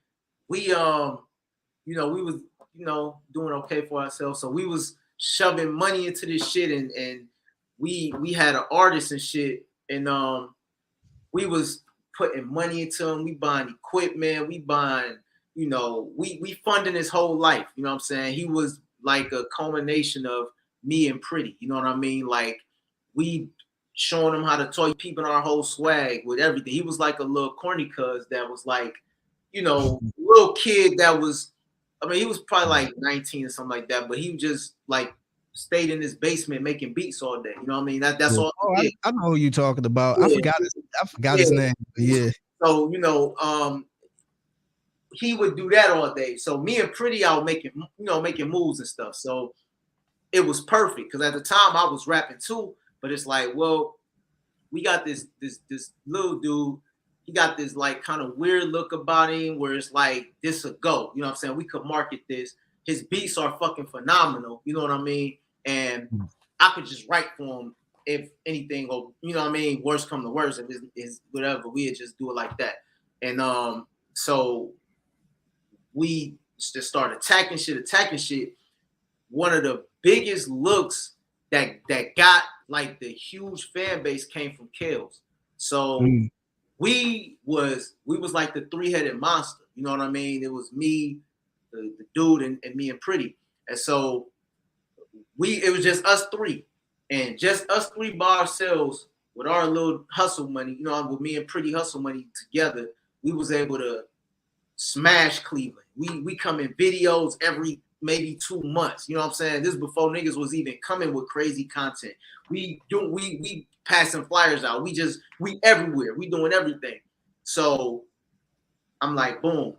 we we was doing okay for ourselves, so we was shoving money into this shit, and we had an artist and shit, and we was putting money into him. We buying equipment. We buying, we funding his whole life. You know what I'm saying? He was like a culmination of me and Pretty. You know what I mean? Like, we showing him how to toy, peeping our whole swag with everything. He was like a little corny cuz that was like, little kid that was, he was probably like 19 or something like that, but he just like stayed in his basement making beats all day. You know what I mean? That's all. I know who you talking about. I forgot his name. Yeah. So he would do that all day. So me and Pretty out making moves and stuff. So it was perfect because at the time I was rapping too. But it's like, well, we got this little dude. He got this like kind of weird look about him where it's like this a go. You know what I'm saying? We could market this. His beats are fucking phenomenal. You know what I mean? And I could just write for him if anything, or worst come to worst, if it's whatever, we'd just do it like that. And so we just started attacking shit. One of the biggest looks that got like the huge fan base came from Kills. So we was like the three-headed monster. You know what I mean? It was me, the dude, and me and Pretty. And so it was just us three. And just us three by ourselves with our little hustle money, with me and Pretty hustle money together, we was able to smash Cleveland. We come in videos every maybe 2 months. You know what I'm saying? This is before niggas was even coming with crazy content. We passing flyers out. We everywhere. We doing everything. So I'm like, boom,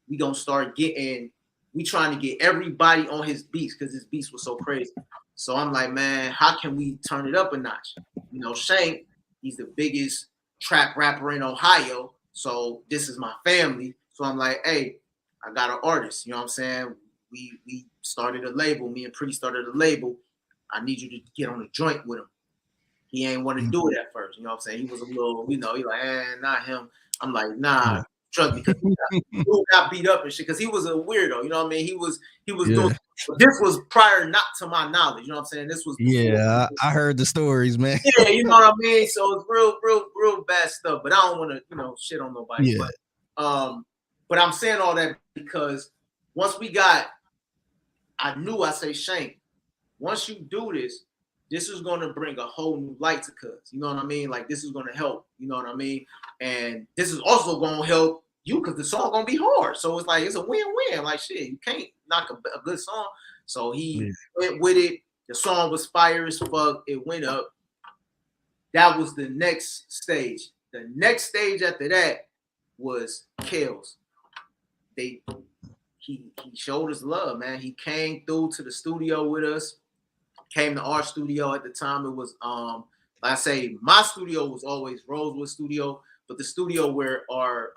we gonna start we trying to get everybody on his beats because his beats was so crazy. So I'm like, man, how can we turn it up a notch? You know, Shank, he's the biggest trap rapper in Ohio. So this is my family. So I'm like, hey, I got an artist. You know what I'm saying? We started a label. Me and Pretty started a label. I need you to get on a joint with him. He ain't want to do it at first. You know what I'm saying? He was a little, he like, not him. I'm like, nah, trust me, because he got beat up and shit. Because he was a weirdo. You know what I mean? He was doing. This was prior not to my knowledge. You know what I'm saying? This was before. I heard the stories, man. Yeah, you know what I mean. So it's real bad stuff. But I don't want to shit on nobody. Yeah. But I'm saying all that because once I knew I say Shank. Once you do this, this is going to bring a whole new light to Cuz. You know what I mean? Like, this is going to help. You know what I mean? And this is also going to help you because the song going to be hard. So it's like, it's a win-win. Like, shit, you can't knock a good song. So he went with it. The song was fire as fuck. It went up. That was the next stage. The next stage after that was Kales. He showed us love, man. He came through to the studio with us. Came to our studio at the time. It was like I say, my studio was always Rosewood Studio, but the studio where our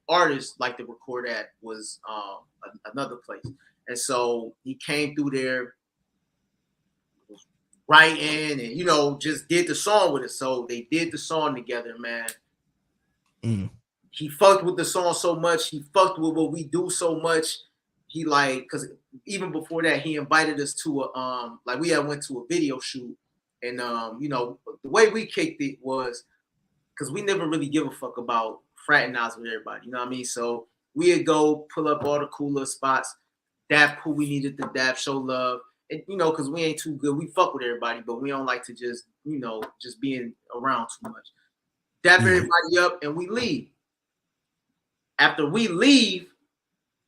artists like to record at was another place. And so he came through there, writing, and just did the song with us. So they did the song together, man. He fucked with the song so much. He fucked with what we do so much. He because even before that, he invited us to we had went to a video shoot, and the way we kicked it was because we never really give a fuck about fraternizing with everybody. You know what I mean? So we'd go pull up all the cooler spots, dap who we needed to dap, show love, and because we ain't too good. We fuck with everybody, but we don't like to just being around too much. Dap everybody up, and we leave. After we leave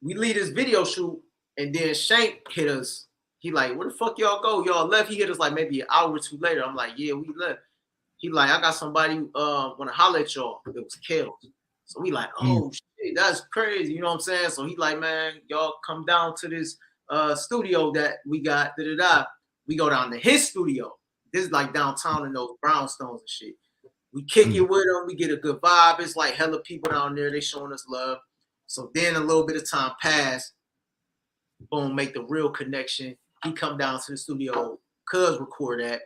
this video shoot, and then Shank hit us. He like, where the fuck y'all go? Y'all left. He hit us like maybe an hour or two later. I'm like, yeah, we left. He like, I got somebody want to holler at y'all. It was Kales. So we like, oh shit, that's crazy. You know what I'm saying? So he like, man, y'all come down to this studio that we got. We go down to his studio. This is like downtown in those brownstones and shit. We kick it with him. We get a good vibe. It's like hella people down there. They showing us love. So then a little bit of time passed. Boom, make the real connection. He come down to the studio. Cuz record that.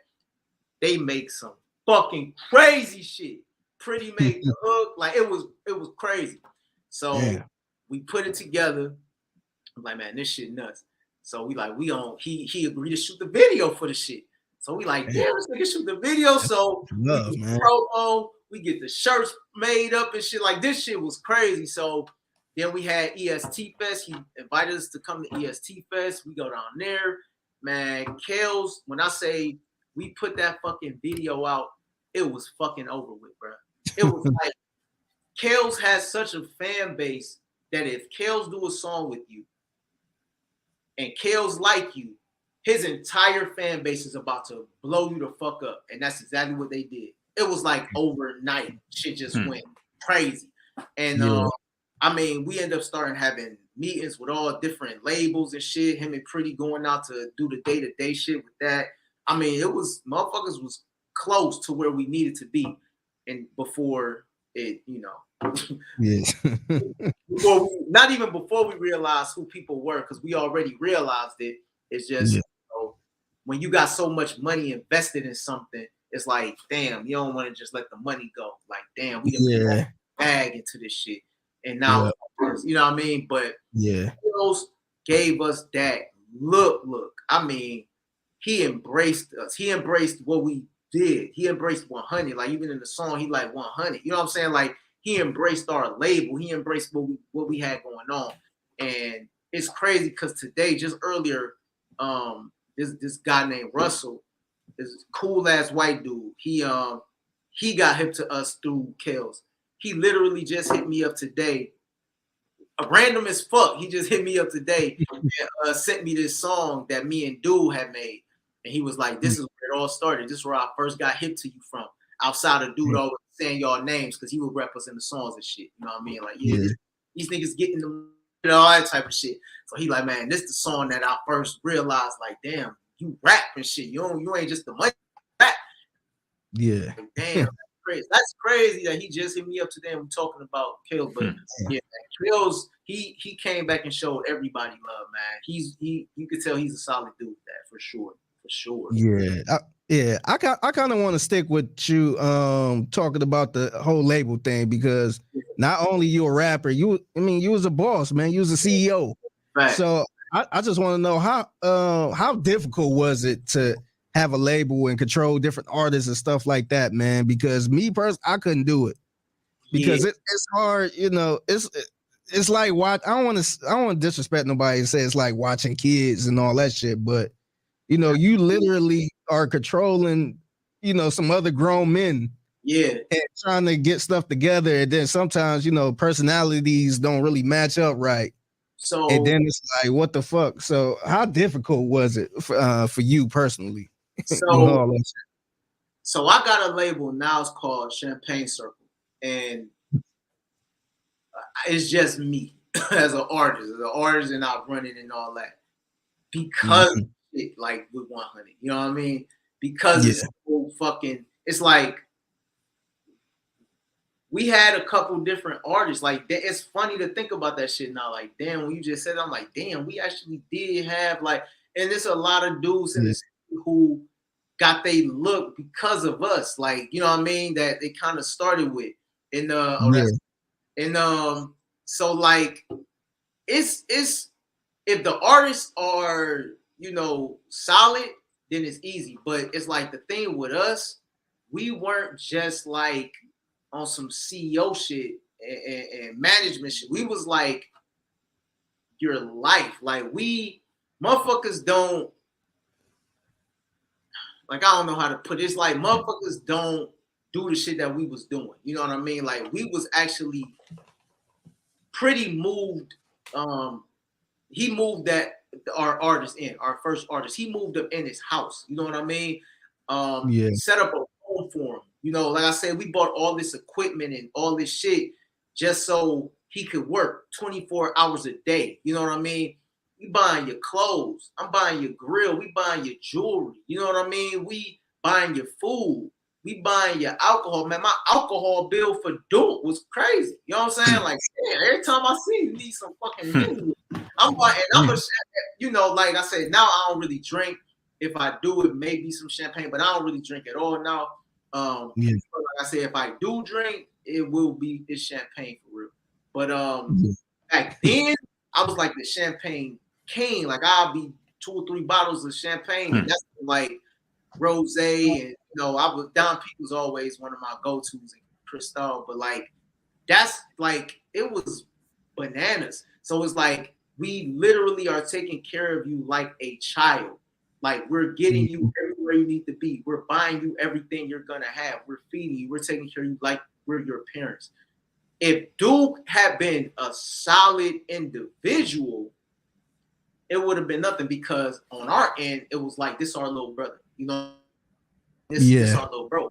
They make some fucking crazy shit. Pretty made the hook. Like it was crazy. So we put it together. I'm like, man, this shit nuts. So we he agreed to shoot the video for the shit. So we like, damn, this nigga shoot the video. So we get promo, we get the shirts made up and shit. Like this shit was crazy. So then we had EST Fest. He invited us to come to EST Fest. We go down there. Man, Kales, when I say we put that fucking video out, it was fucking over with, bro. It was like Kales has such a fan base that if Kales do a song with you and Kales like you, his entire fan base is about to blow you the fuck up. And that's exactly what they did. It was like overnight. Shit just went crazy. And I mean, we end up starting having meetings with all different labels and shit. Him and Pretty going out to do the day-to-day shit with that. I mean, it was motherfuckers was close to where we needed to be, and before it, not even before we realized who people were, because we already realized it. It's just when you got so much money invested in something, it's like, damn, you don't want to just let the money go. Like, damn, we done bag into this shit. And now, you know what I mean? But Kales gave us that look. I mean, he embraced us. He embraced what we did. He embraced 100. Like, even in the song, he like 100. You know what I'm saying? Like, he embraced our label. He embraced what we had going on. And it's crazy because today, just earlier, this guy named Russell, this cool ass white dude, he got hip to us through Kales. He literally just hit me up today random as fuck. He just hit me up today and sent me this song that me and Dude had made. And he was like, this is where it all started. This is where I first got hip to you from. Outside of Dude always saying y'all names because he would rep us in the songs and shit. You know what I mean? Like, these niggas getting them, all that type of shit. So he like, man, this is the song that I first realized, like, damn, you rap and shit. You ain't just the money rap. Yeah. Like, damn, that's crazy. That's crazy that he just hit me up today and we're talking about Kill. But yeah, Kills, he came back and showed everybody love, man. You could tell he's a solid dude with that for sure. For sure. Yeah. I kind of want to stick with you talking about the whole label thing because not only you a rapper, you was a boss, man. You was a CEO. Right. So I just want to know how difficult was it to have a label and control different artists and stuff like that, man? Because me personally, I couldn't do it because it's hard, you know. It's like I don't want to disrespect nobody and say it's like watching kids and all that shit, but you know, you literally are controlling, you know, some other grown men. Yeah. And trying to get stuff together. And then sometimes, you know, personalities don't really match up right. So and then it's like, what the fuck? So how difficult was it for you personally? So I got a label now. It's called Champagne Circle. And it's just me as an artist. And I run it and all that. Because like with 100, you know what I mean? Because it's so fucking, it's like we had a couple different artists. Like it's funny to think about that shit now. Like, damn, when you just said, I'm like, damn, we actually did have like, and there's a lot of dudes in this who got they look because of us. Like, you know what I mean? That they kind of started with. And so like it's if the artists are, you know, solid, then it's easy. But it's like the thing with us, we weren't just like on some CEO shit and management shit. We was like your life. Like we motherfuckers don't, like, I don't know how to put it. It's like motherfuckers don't do the shit that we was doing. You know what I mean? Like we was actually pretty moved. He moved that our artist in, our first artist. He moved up in his house. You know what I mean? Set up a home for him. You know, like I said, we bought all this equipment and all this shit just so he could work 24 hours a day. You know what I mean? We buying your clothes. I'm buying your grill. We buying your jewelry. You know what I mean? We buying your food. We buying your alcohol. Man, my alcohol bill for Duke was crazy. You know what I'm saying? Like, damn, every time I see you need some fucking money. I'm a, you know, like I said, now I don't really drink. If I do, it may be some champagne, but I don't really drink at all now. Like I said, if I do drink, it's champagne for real. But back then, I was like the champagne king. Like I'll be 2 or 3 bottles of champagne. And that's like rosé, and you know, I was Don P was always one of my go-tos in Cristal, but like that's like it was bananas. So it's like we literally are taking care of you like a child. Like we're getting you everywhere you need to be. We're buying you everything you're gonna have. We're feeding you. We're taking care of you like we're your parents. If Duke had been a solid individual, it would have been nothing because on our end, it was like this our little brother. You know, this our little bro.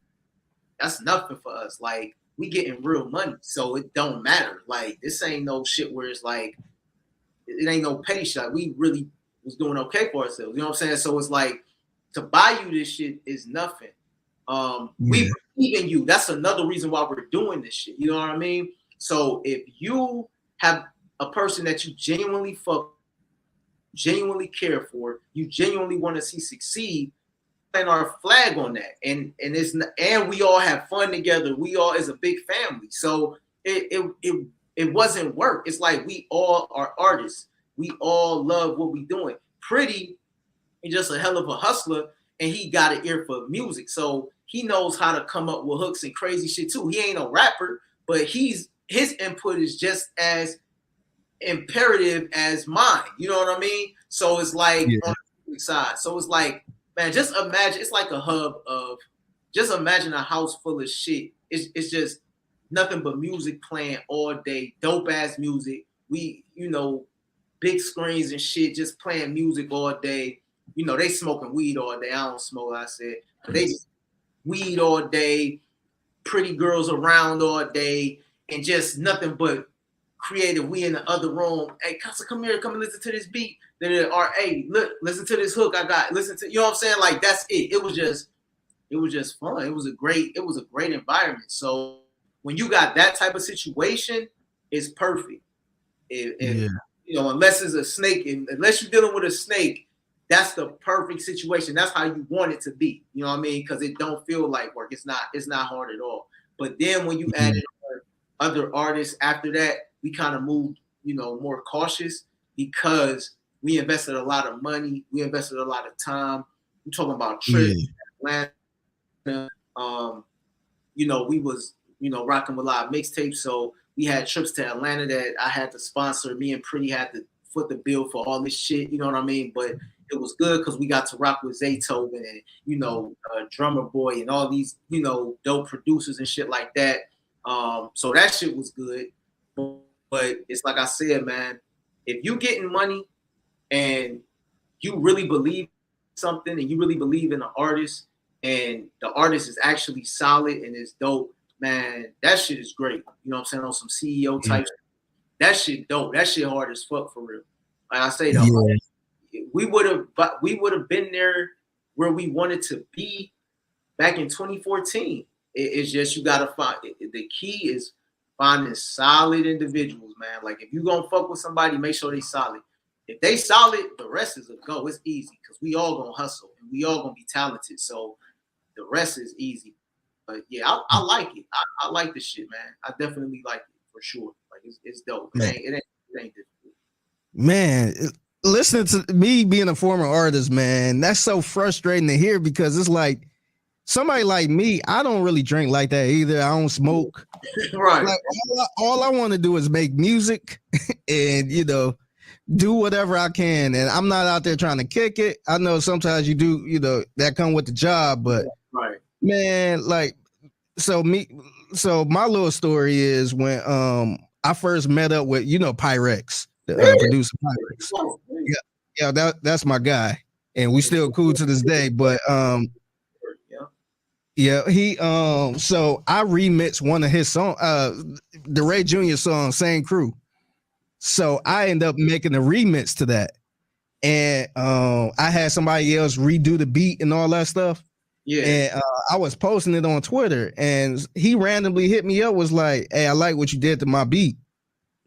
That's nothing for us. Like we getting real money, so it don't matter. Like this ain't no shit where it's like it ain't no petty shot. We really was doing okay for ourselves. You know what I'm saying? So it's like to buy you this shit is nothing. We believe in you. That's another reason why we're doing this shit. You know what I mean? So if you have a person that you genuinely genuinely care for, you genuinely want to see succeed, and our flag on that, and we all have fun together. We all is a big family, so it wasn't work. It's like we all are artists. We all love what we doing. Pretty, he's just a hell of a hustler, and he got an ear for music, so he knows how to come up with hooks and crazy shit too. He ain't a rapper, but his input is just as imperative as mine. You know what I mean? So it's like on the side. So it's like, man, just imagine it's like a hub of just imagine a house full of shit. It's just nothing but music playing all day, dope ass music. we, big screens and shit, just playing music all day. They smoking weed all day. I don't smoke, I said. But they just weed all day, pretty girls around all day, and just nothing but creative. We in the other room. Hey, Casa, come here, come and listen to this beat. Then hey, look, listen to this hook I got. Listen to, you know what I'm saying? Like, that's it. It was just fun. It was a great environment. So when you got that type of situation, it's perfect. Unless it's a snake, and unless you're dealing with a snake, that's the perfect situation. That's how you want it to be. You know what I mean? Because it don't feel like work. It's not hard at all. But then when you add other artists after that, we kind of moved, more cautious because we invested a lot of money. We invested a lot of time. I'm talking about trips, Atlanta. We was, rocking with a lot of mixtapes. So we had trips to Atlanta that I had to sponsor. Me and Pretty had to foot the bill for all this shit. You know what I mean? But it was good because we got to rock with Zaytoven and, Drummer Boy and all these, dope producers and shit like that. So that shit was good. But it's like I said, man, if you getting money and you really believe something and you really believe in the artist and the artist is actually solid and is dope, man, that shit is great. You know what I'm saying? On some CEO type shit. That shit dope. That shit hard as fuck for real. Like I say, though, we would have been there where we wanted to be back in 2014. It's just you gotta find. The key is finding solid individuals, man. Like if you gonna fuck with somebody, make sure they solid. If they solid, the rest is a go. It's easy because we all gonna hustle and we all gonna be talented. So the rest is easy. But yeah, I like it. I like this shit, man. I definitely like it for sure. Like it's dope. It ain't difficult. Man, listening to me being a former artist, man, that's so frustrating to hear because it's like somebody like me, I don't really drink like that either. I don't smoke. Right. Like all I want to do is make music and do whatever I can. And I'm not out there trying to kick it. I know sometimes you do, that come with the job, but right. Man, like so my little story is when I first met up with Pyrex, the producer Pyrex. Yeah, that's my guy. And we still cool to this day. But he so I remixed one of his songs, the Ray Jr. song, Same Crew. So I end up making a remix to that. And I had somebody else redo the beat and all that stuff. Yeah. And I was posting it on Twitter and he randomly hit me up, was like, hey, I like what you did to my beat.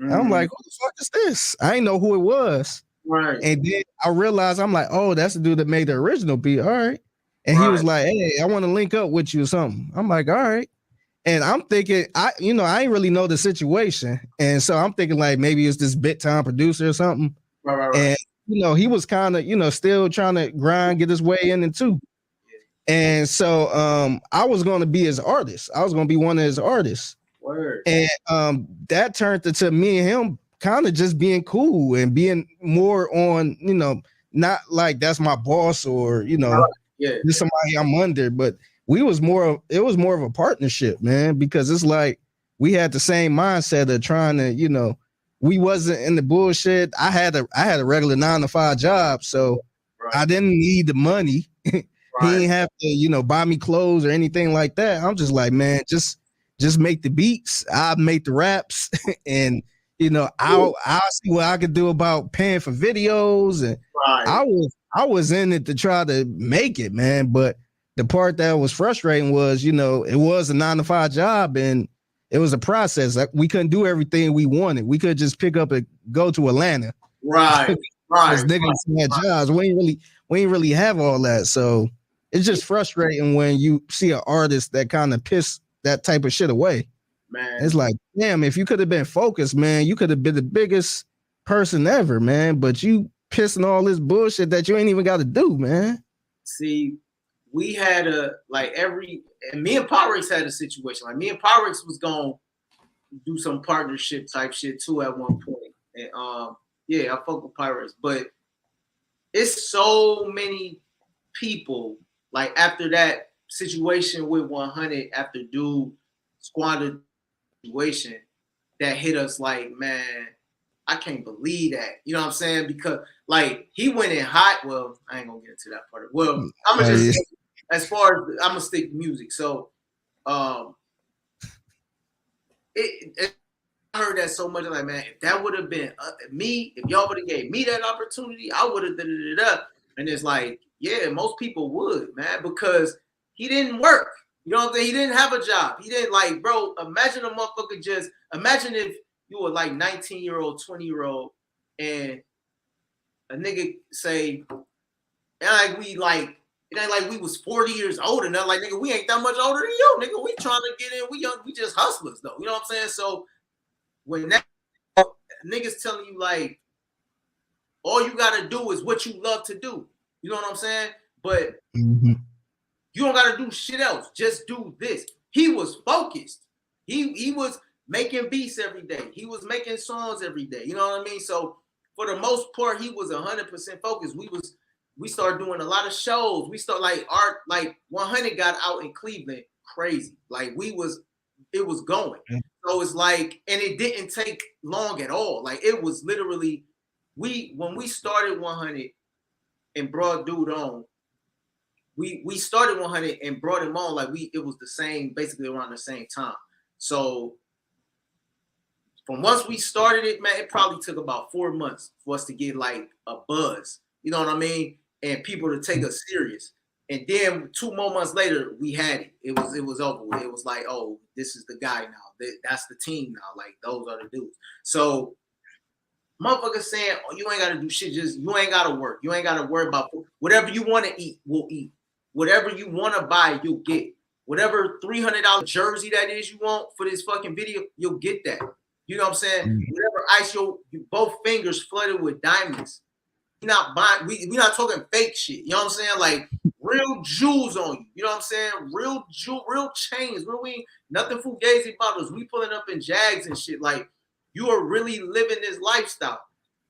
Mm-hmm. I'm like, who the fuck is this? I didn't know who it was. Right. And then I realized, I'm like, oh, that's the dude that made the original beat. All right. And he was like, hey, I want to link up with you or something. I'm like, all right. And I'm thinking, I ain't really know the situation. And so I'm thinking like maybe it's this big time producer or something. Right. And he was kind of, still trying to grind, get his way in and too. And so I was going to be his artist. I was going to be one of his artists. Word. And that turned into me and him kind of just being cool and being more on, not like that's my boss or, this somebody I'm under, but it was more of a partnership, man, because it's like we had the same mindset of trying to, we wasn't in the bullshit. I had a regular 9-to-5 job, so I didn't need the money. He didn't have to, buy me clothes or anything like that. I'm just like, man, just make the beats. I'll make the raps, and I'll see what I could do about paying for videos. And I was in it to try to make it, man. But the part that was frustrating was, it was a 9-to-5 job, and it was a process. Like we couldn't do everything we wanted. We could just pick up and go to Atlanta. Right. Niggas had jobs. We ain't really have all that. So it's just frustrating when you see an artist that kind of piss that type of shit away. Man, it's like, damn, if you could have been focused, man, you could have been the biggest person ever, man. But you pissing all this bullshit that you ain't even got to do, man. See, we had and me and Pyrex had a situation. Like me and Pyrex was gonna do some partnership type shit too at one point. And I fuck with Pyrex, but it's so many people. Like after that situation with 100, after dude squandered situation, that hit us like, man, I can't believe that. You know what I'm saying? Because like he went in hot. Well, I ain't gonna get into that part. Well, I'm gonna just as far as I'm gonna stick to music. So, I heard that so much. Like, man, if that would have been me, if y'all would have gave me that opportunity, I would have did it up. And it's like, yeah, most people would, man, because he didn't work. You know what I'm saying? He didn't have a job. He didn't like, bro. Imagine a motherfucker just. Imagine if you were like 19-year-old, 20-year-old, and a nigga say, it ain't like we was 40 years old and nothing. Like, nigga, we ain't that much older than you, nigga. We trying to get in. We young. We just hustlers, though. You know what I'm saying? So when that niggas telling you like, all you gotta do is what you love to do. You know what I'm saying? But you don't gotta do shit else. Just do this. He was focused. He was making beats every day. He was making songs every day. You know what I mean? So for the most part, he was 100% focused. We started doing a lot of shows. We start like 100 got out in Cleveland crazy. Like it was going. So it's like, and it didn't take long at all. Like it was literally, when we started 100 and brought dude on, we started 100 and brought him on like it was the same, basically around the same time. So from once we started it, man, it probably took about 4 months for us to get like a buzz. You know what I mean? And people to take us serious. And then 2 more months later, we had it. It was over with. It was like, oh, this is the guy now. That's the team now. Like those are the dudes. So motherfuckers saying, oh, you ain't gotta do shit. Just you ain't gotta work. You ain't gotta worry about food. Whatever you want to eat, we'll eat. Whatever you want to buy, you'll get. Whatever $300 jersey that is you want for this fucking video, you'll get that. You know what I'm saying? Whatever ice you both fingers flooded with diamonds. We're not buying, we not talking fake shit. You know what I'm saying? Like real jewels on you. You know what I'm saying? Real chains. Nothing fugazi about us. We pulling up in Jags and shit. Like you are really living this lifestyle.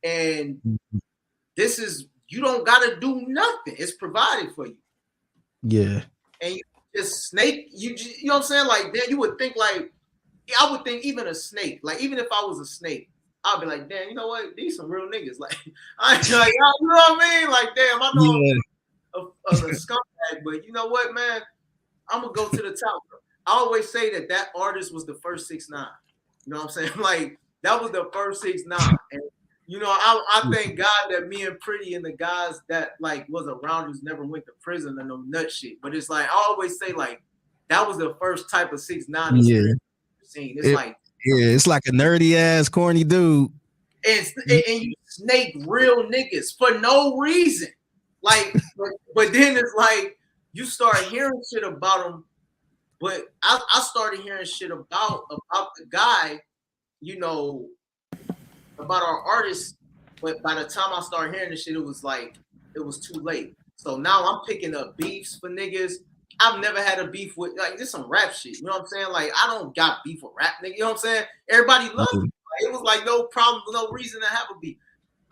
And this is, you don't gotta do nothing. It's provided for you. Yeah. And you just snake, you know what I'm saying? Like then you would think like, I would think even a snake, like even if I was a snake, I'd be like, damn, you know what? These some real niggas. Like, I ain't like, you know what I mean? Like, damn, I know a scumbag, but you know what, man? I'm gonna go to the top. I always say that artist was the first 6ix9ine. You know what I'm saying? Like, that was the first 6ix9ine. And you know, I thank God that me and Pretty and the guys that like was around us never went to prison or no nut shit. But it's like I always say, like, that was the first type of 6ix9ine. Yeah. It's like a nerdy ass corny dude, and you snake real niggas for no reason, like, but then it's like you start hearing shit about them. But I started hearing shit about the guy, you know, about our artists. But by the time I started hearing this shit, it was too late. So now I'm picking up beefs for niggas. I've never had a beef with, like, this some rap shit. You know what I'm saying? Like, I don't got beef with rap, nigga. You know what I'm saying? Everybody loves me. Like, it was like no problem, no reason to have a beef.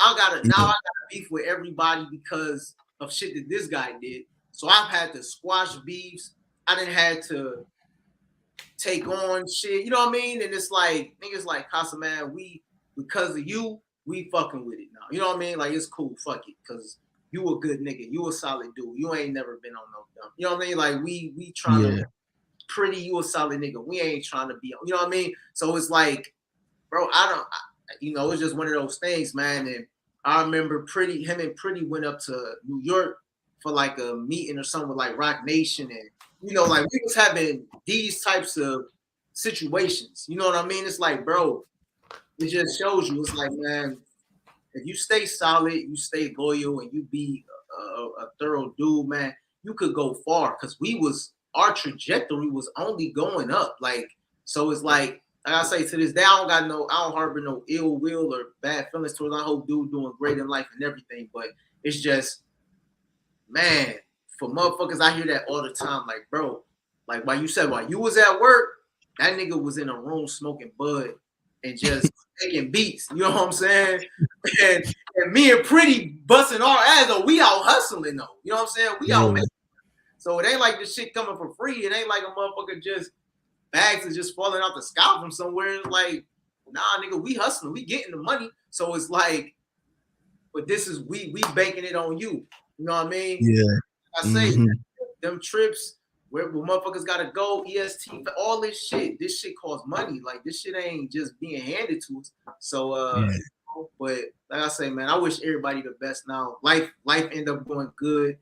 I got a beef with everybody because of shit that this guy did. So I've had to squash beefs. I didn't have to take on shit. You know what I mean? And it's like, niggas like, Casa, man, because of you, we fucking with it now. You know what I mean? Like, it's cool. Fuck it. Because you a good nigga. You a solid dude. You ain't never been on no dumb. You know what I mean? Like we trying to Pretty, you a solid nigga. We ain't trying to be on. You know what I mean? So it's like, bro, you know, it's just one of those things, man. And I remember him and Pretty went up to New York for like a meeting or something with like Rock Nation, and you know, like we was having these types of situations. You know what I mean? It's like, bro, it just shows you. It's like, man, if you stay solid, you stay loyal, and you be a thorough dude, man, you could go far. Because our trajectory was only going up. Like, so it's like I say, to this day, I don't harbor no ill will or bad feelings towards my whole dude doing great in life and everything. But it's just, man, for motherfuckers, I hear that all the time. Like, bro, like while you was at work, that nigga was in a room smoking bud and just making beats. You know what I'm saying? And me and Pretty busting our ass, though. We out hustling, though. You know what I'm saying? We out making. So it ain't like this shit coming for free. It ain't like a motherfucker just bags is just falling out the sky from somewhere. It's like nah, nigga, we hustling, we getting the money. So it's like, but this is we banking it on you. You know what I mean? Yeah. I say them trips where motherfuckers gotta go, EST, all this shit. This shit costs money. Like this shit ain't just being handed to us. So but like I say, man, I wish everybody the best now. Life end up going good.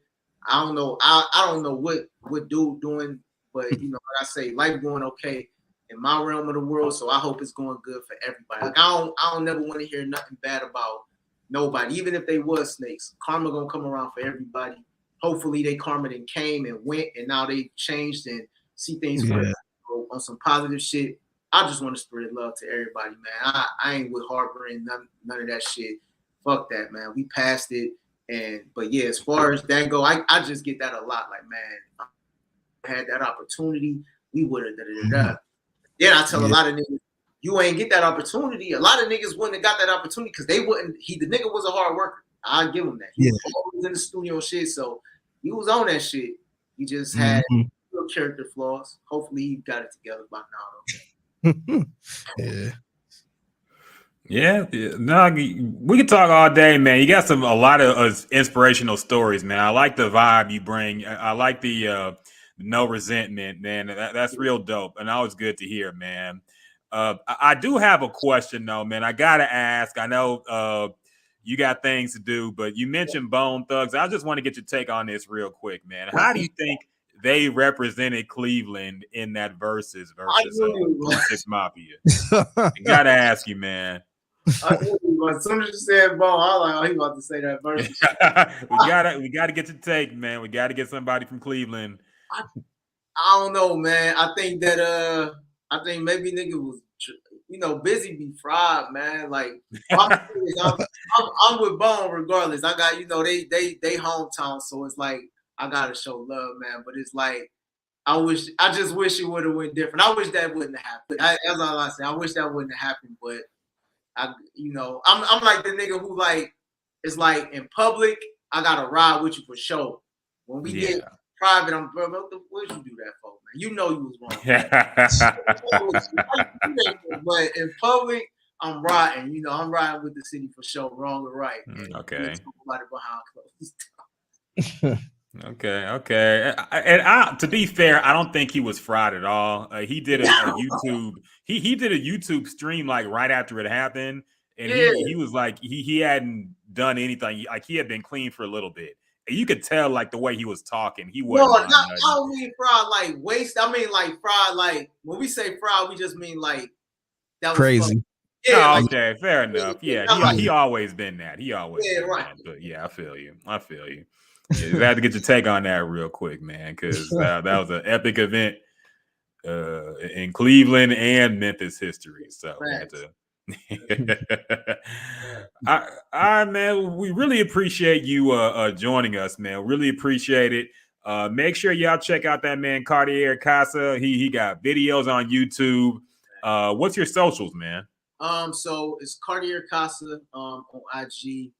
I don't know. I don't know what dude doing, but you know, like I say, life going okay in my realm of the world. So I hope it's going good for everybody. Like I don't never want to hear nothing bad about nobody, even if they was snakes. Karma gonna come around for everybody. Hopefully they karma then came and went, and now they changed and see things on some positive shit. I just want to spread love to everybody, man. I ain't with harboring none of that shit. Fuck that, man. We passed it. But yeah, as far as that go, I just get that a lot. Like, man, I had that opportunity, we would have da. Then I tell a lot of niggas, you ain't get that opportunity. A lot of niggas wouldn't have got that opportunity because they wouldn't. The nigga was a hard worker. I give him that. He was always in the studio shit, so he was on that shit. He just had little character flaws. Hopefully, he got it together by now. Yeah, no, we can talk all day, man. You got a lot of inspirational stories, man. I like the vibe you bring. I like the no resentment, man. That's real dope, and always good to hear, man. I do have a question though, man. I gotta ask. I know you got things to do, but you mentioned Bone Thugs. I just want to get your take on this real quick, man. How do you think they represented Cleveland in that versus 6 Mafia? I gotta ask you, man. As soon as you said Bone, I was like, oh, he about to say that verse. we gotta get your take, man. We gotta get somebody from Cleveland. I don't know, man. I think maybe nigga was, you know, busy be fried, man. Like I'm with Bone regardless. I got, you know, they hometown, so it's like I gotta show love, man. But it's like I just wish it would have went different. I wish that wouldn't have happened. That's all I say. I wish that wouldn't have happened, but you know, I'm like the nigga who like it's like in public, I gotta ride with you for sure. When we get private, I'm bro, what'd you do that for, man? You know you was wrong. But in public, I'm riding. You know, I'm riding with the city for sure, wrong or right. Okay. Somebody behind closed. Okay. And to be fair, I don't think he was fried at all. He did a YouTube. He did a YouTube stream like right after it happened, and he was like he hadn't done anything. Like he had been clean for a little bit. And you could tell like the way he was talking. He wasn't. No, I don't mean fried like waste. I mean like fried like when we say fried, we just mean like that was crazy. Yeah, oh, okay, fair enough. Yeah, he always been that. He always been that. But yeah, I feel you. Yeah, I had to get your take on that real quick, man, because that was an epic event in Cleveland and Memphis history. So we had to. All right, man. We really appreciate you joining us, man. Really appreciate it. Make sure y'all check out that man Cartier Casa. He got videos on YouTube. What's your socials, man? So it's Cartier Casa on IG.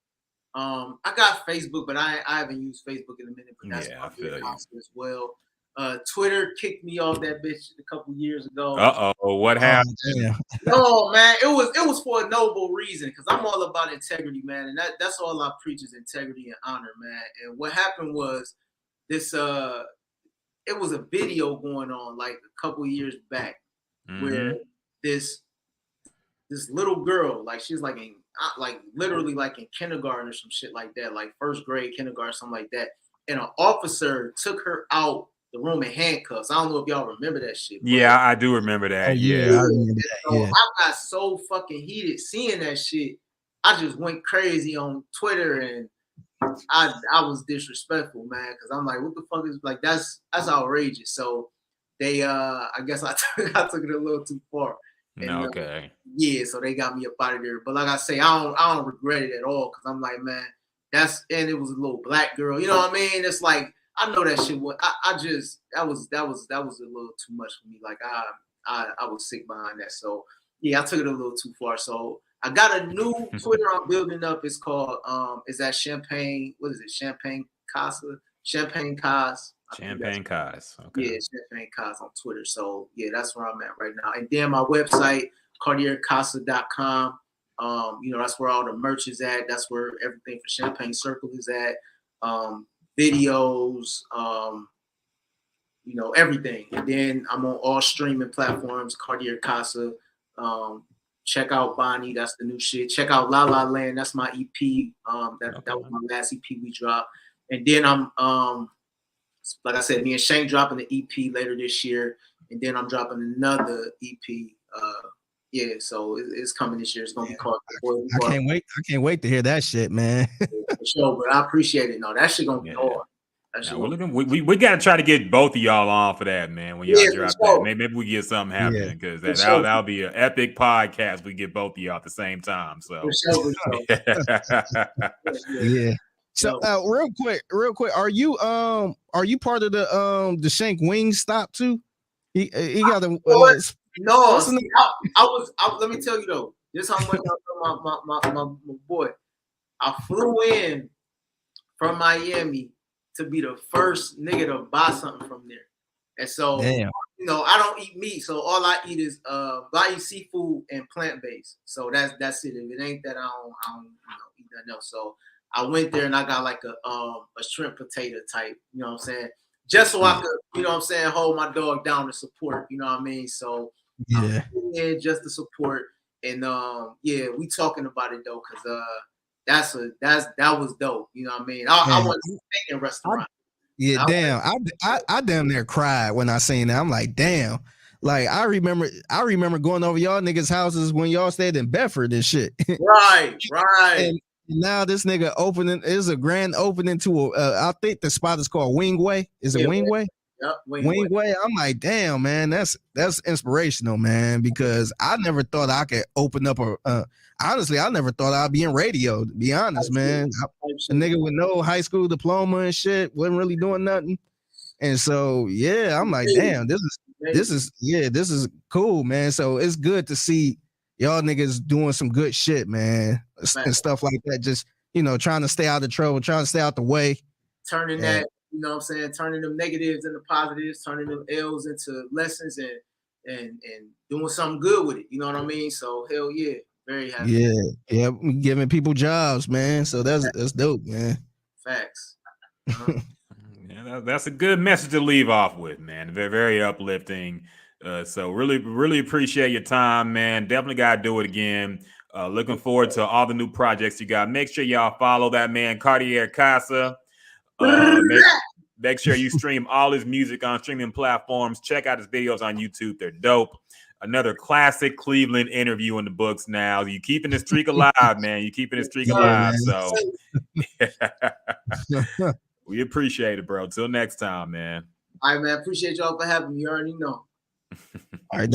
I got Facebook, but I haven't used Facebook in a minute. But that's I feel you as well. Twitter kicked me off that bitch a couple years ago. What happened? No, man, it was for a noble reason because I'm all about integrity, man, and that's all I preach is integrity and honor, man. And what happened was this it was a video going on like a couple years back where this little girl, like she's like in literally like in kindergarten or some shit like that, like first grade kindergarten, something like that. And an officer took her out the room in handcuffs. I don't know if y'all remember that shit. Yeah, I do remember that. I remember that. So I got so fucking heated seeing that shit. I just went crazy on Twitter and I was disrespectful, man, because I'm like, what the fuck is like that's outrageous. So they I guess I took it a little too far. And, so they got me up out of there. But like I say, I don't regret it at all because I'm like, man, and it was a little black girl. You know what I mean? It's like I know that shit was that was a little too much for me. Like I was sick behind that. So yeah, I took it a little too far. So I got a new Twitter I'm building up. It's called is that Champagne? What is it? Champagne Casa? Champagne Casa. Champagne Casa. Okay. Yeah, Champagne Casa on Twitter. So yeah, that's where I'm at right now. And then my website, CartierCasa.com. That's where all the merch is at. That's where everything for Champagne Circle is at. Videos, everything. And then I'm on all streaming platforms, Cartier Casa. Check out Bonnie, that's the new shit. Check out La La Land, that's my EP. That was my last EP we dropped. And then I'm like I said, me and Shane dropping the EP later this year, and then I'm dropping another EP. So it's coming this year. It's gonna be called. I can't wait to hear that shit, man. For sure, but I appreciate it. No, that shit gonna be hard. We got to try to get both of y'all on for that, man. When y'all drop that, maybe we get something happening because that'll be an epic podcast. We get both of y'all at the same time. So for sure. Yeah. So real quick, are you part of the Shank Wing Stop too? He got a no. I was. Let me tell you though. This how much my boy. I flew in from Miami to be the first nigga to buy something from there, and so I don't eat meat, so all I eat is I eat seafood and plant based. So that's it. If it ain't that, I don't eat nothing else. So I went there and I got like a shrimp potato type, you know what I'm saying? Just so I could, you know what I'm saying, hold my dog down to support, you know what I mean? So I'm in just to support. And we talking about it though, because that was dope, you know what I mean? I want to stay in restaurant. I damn near cried when I seen that. I'm like, damn. Like I remember going over y'all niggas' houses when y'all stayed in Bedford and shit. Right. And now this nigga is a grand opening to I think the spot is called Wingway. Is it Wingway? Yep, Wingway. I'm like, damn, man, that's inspirational, man, because I never thought I could open up honestly, I never thought I'd be in radio, to be honest, man. A nigga with no high school diploma and shit, wasn't really doing nothing. And so, I'm like, damn, this is cool, man. So it's good to see y'all niggas doing some good shit, man, and stuff like that. Just, trying to stay out of trouble, trying to stay out the way. Turning that, you know what I'm saying, turning them negatives into positives, turning them L's into lessons and doing something good with it. You know what I mean? So hell yeah. Very happy. Yeah, giving people jobs, man. So that's dope, man. Facts. That's a good message to leave off with, man. Very, very uplifting. So really, really appreciate your time, man. Definitely got to do it again. Looking forward to all the new projects you got. Make sure y'all follow that man, Cartier Casa. Make sure you stream all his music on streaming platforms. Check out his videos on YouTube. They're dope. Another classic Cleveland interview in the books now. You keeping the streak alive, man. You keeping the streak alive. So we appreciate it, bro. Till next time, man. All right, man. Appreciate y'all for having me. You already know. All right, don't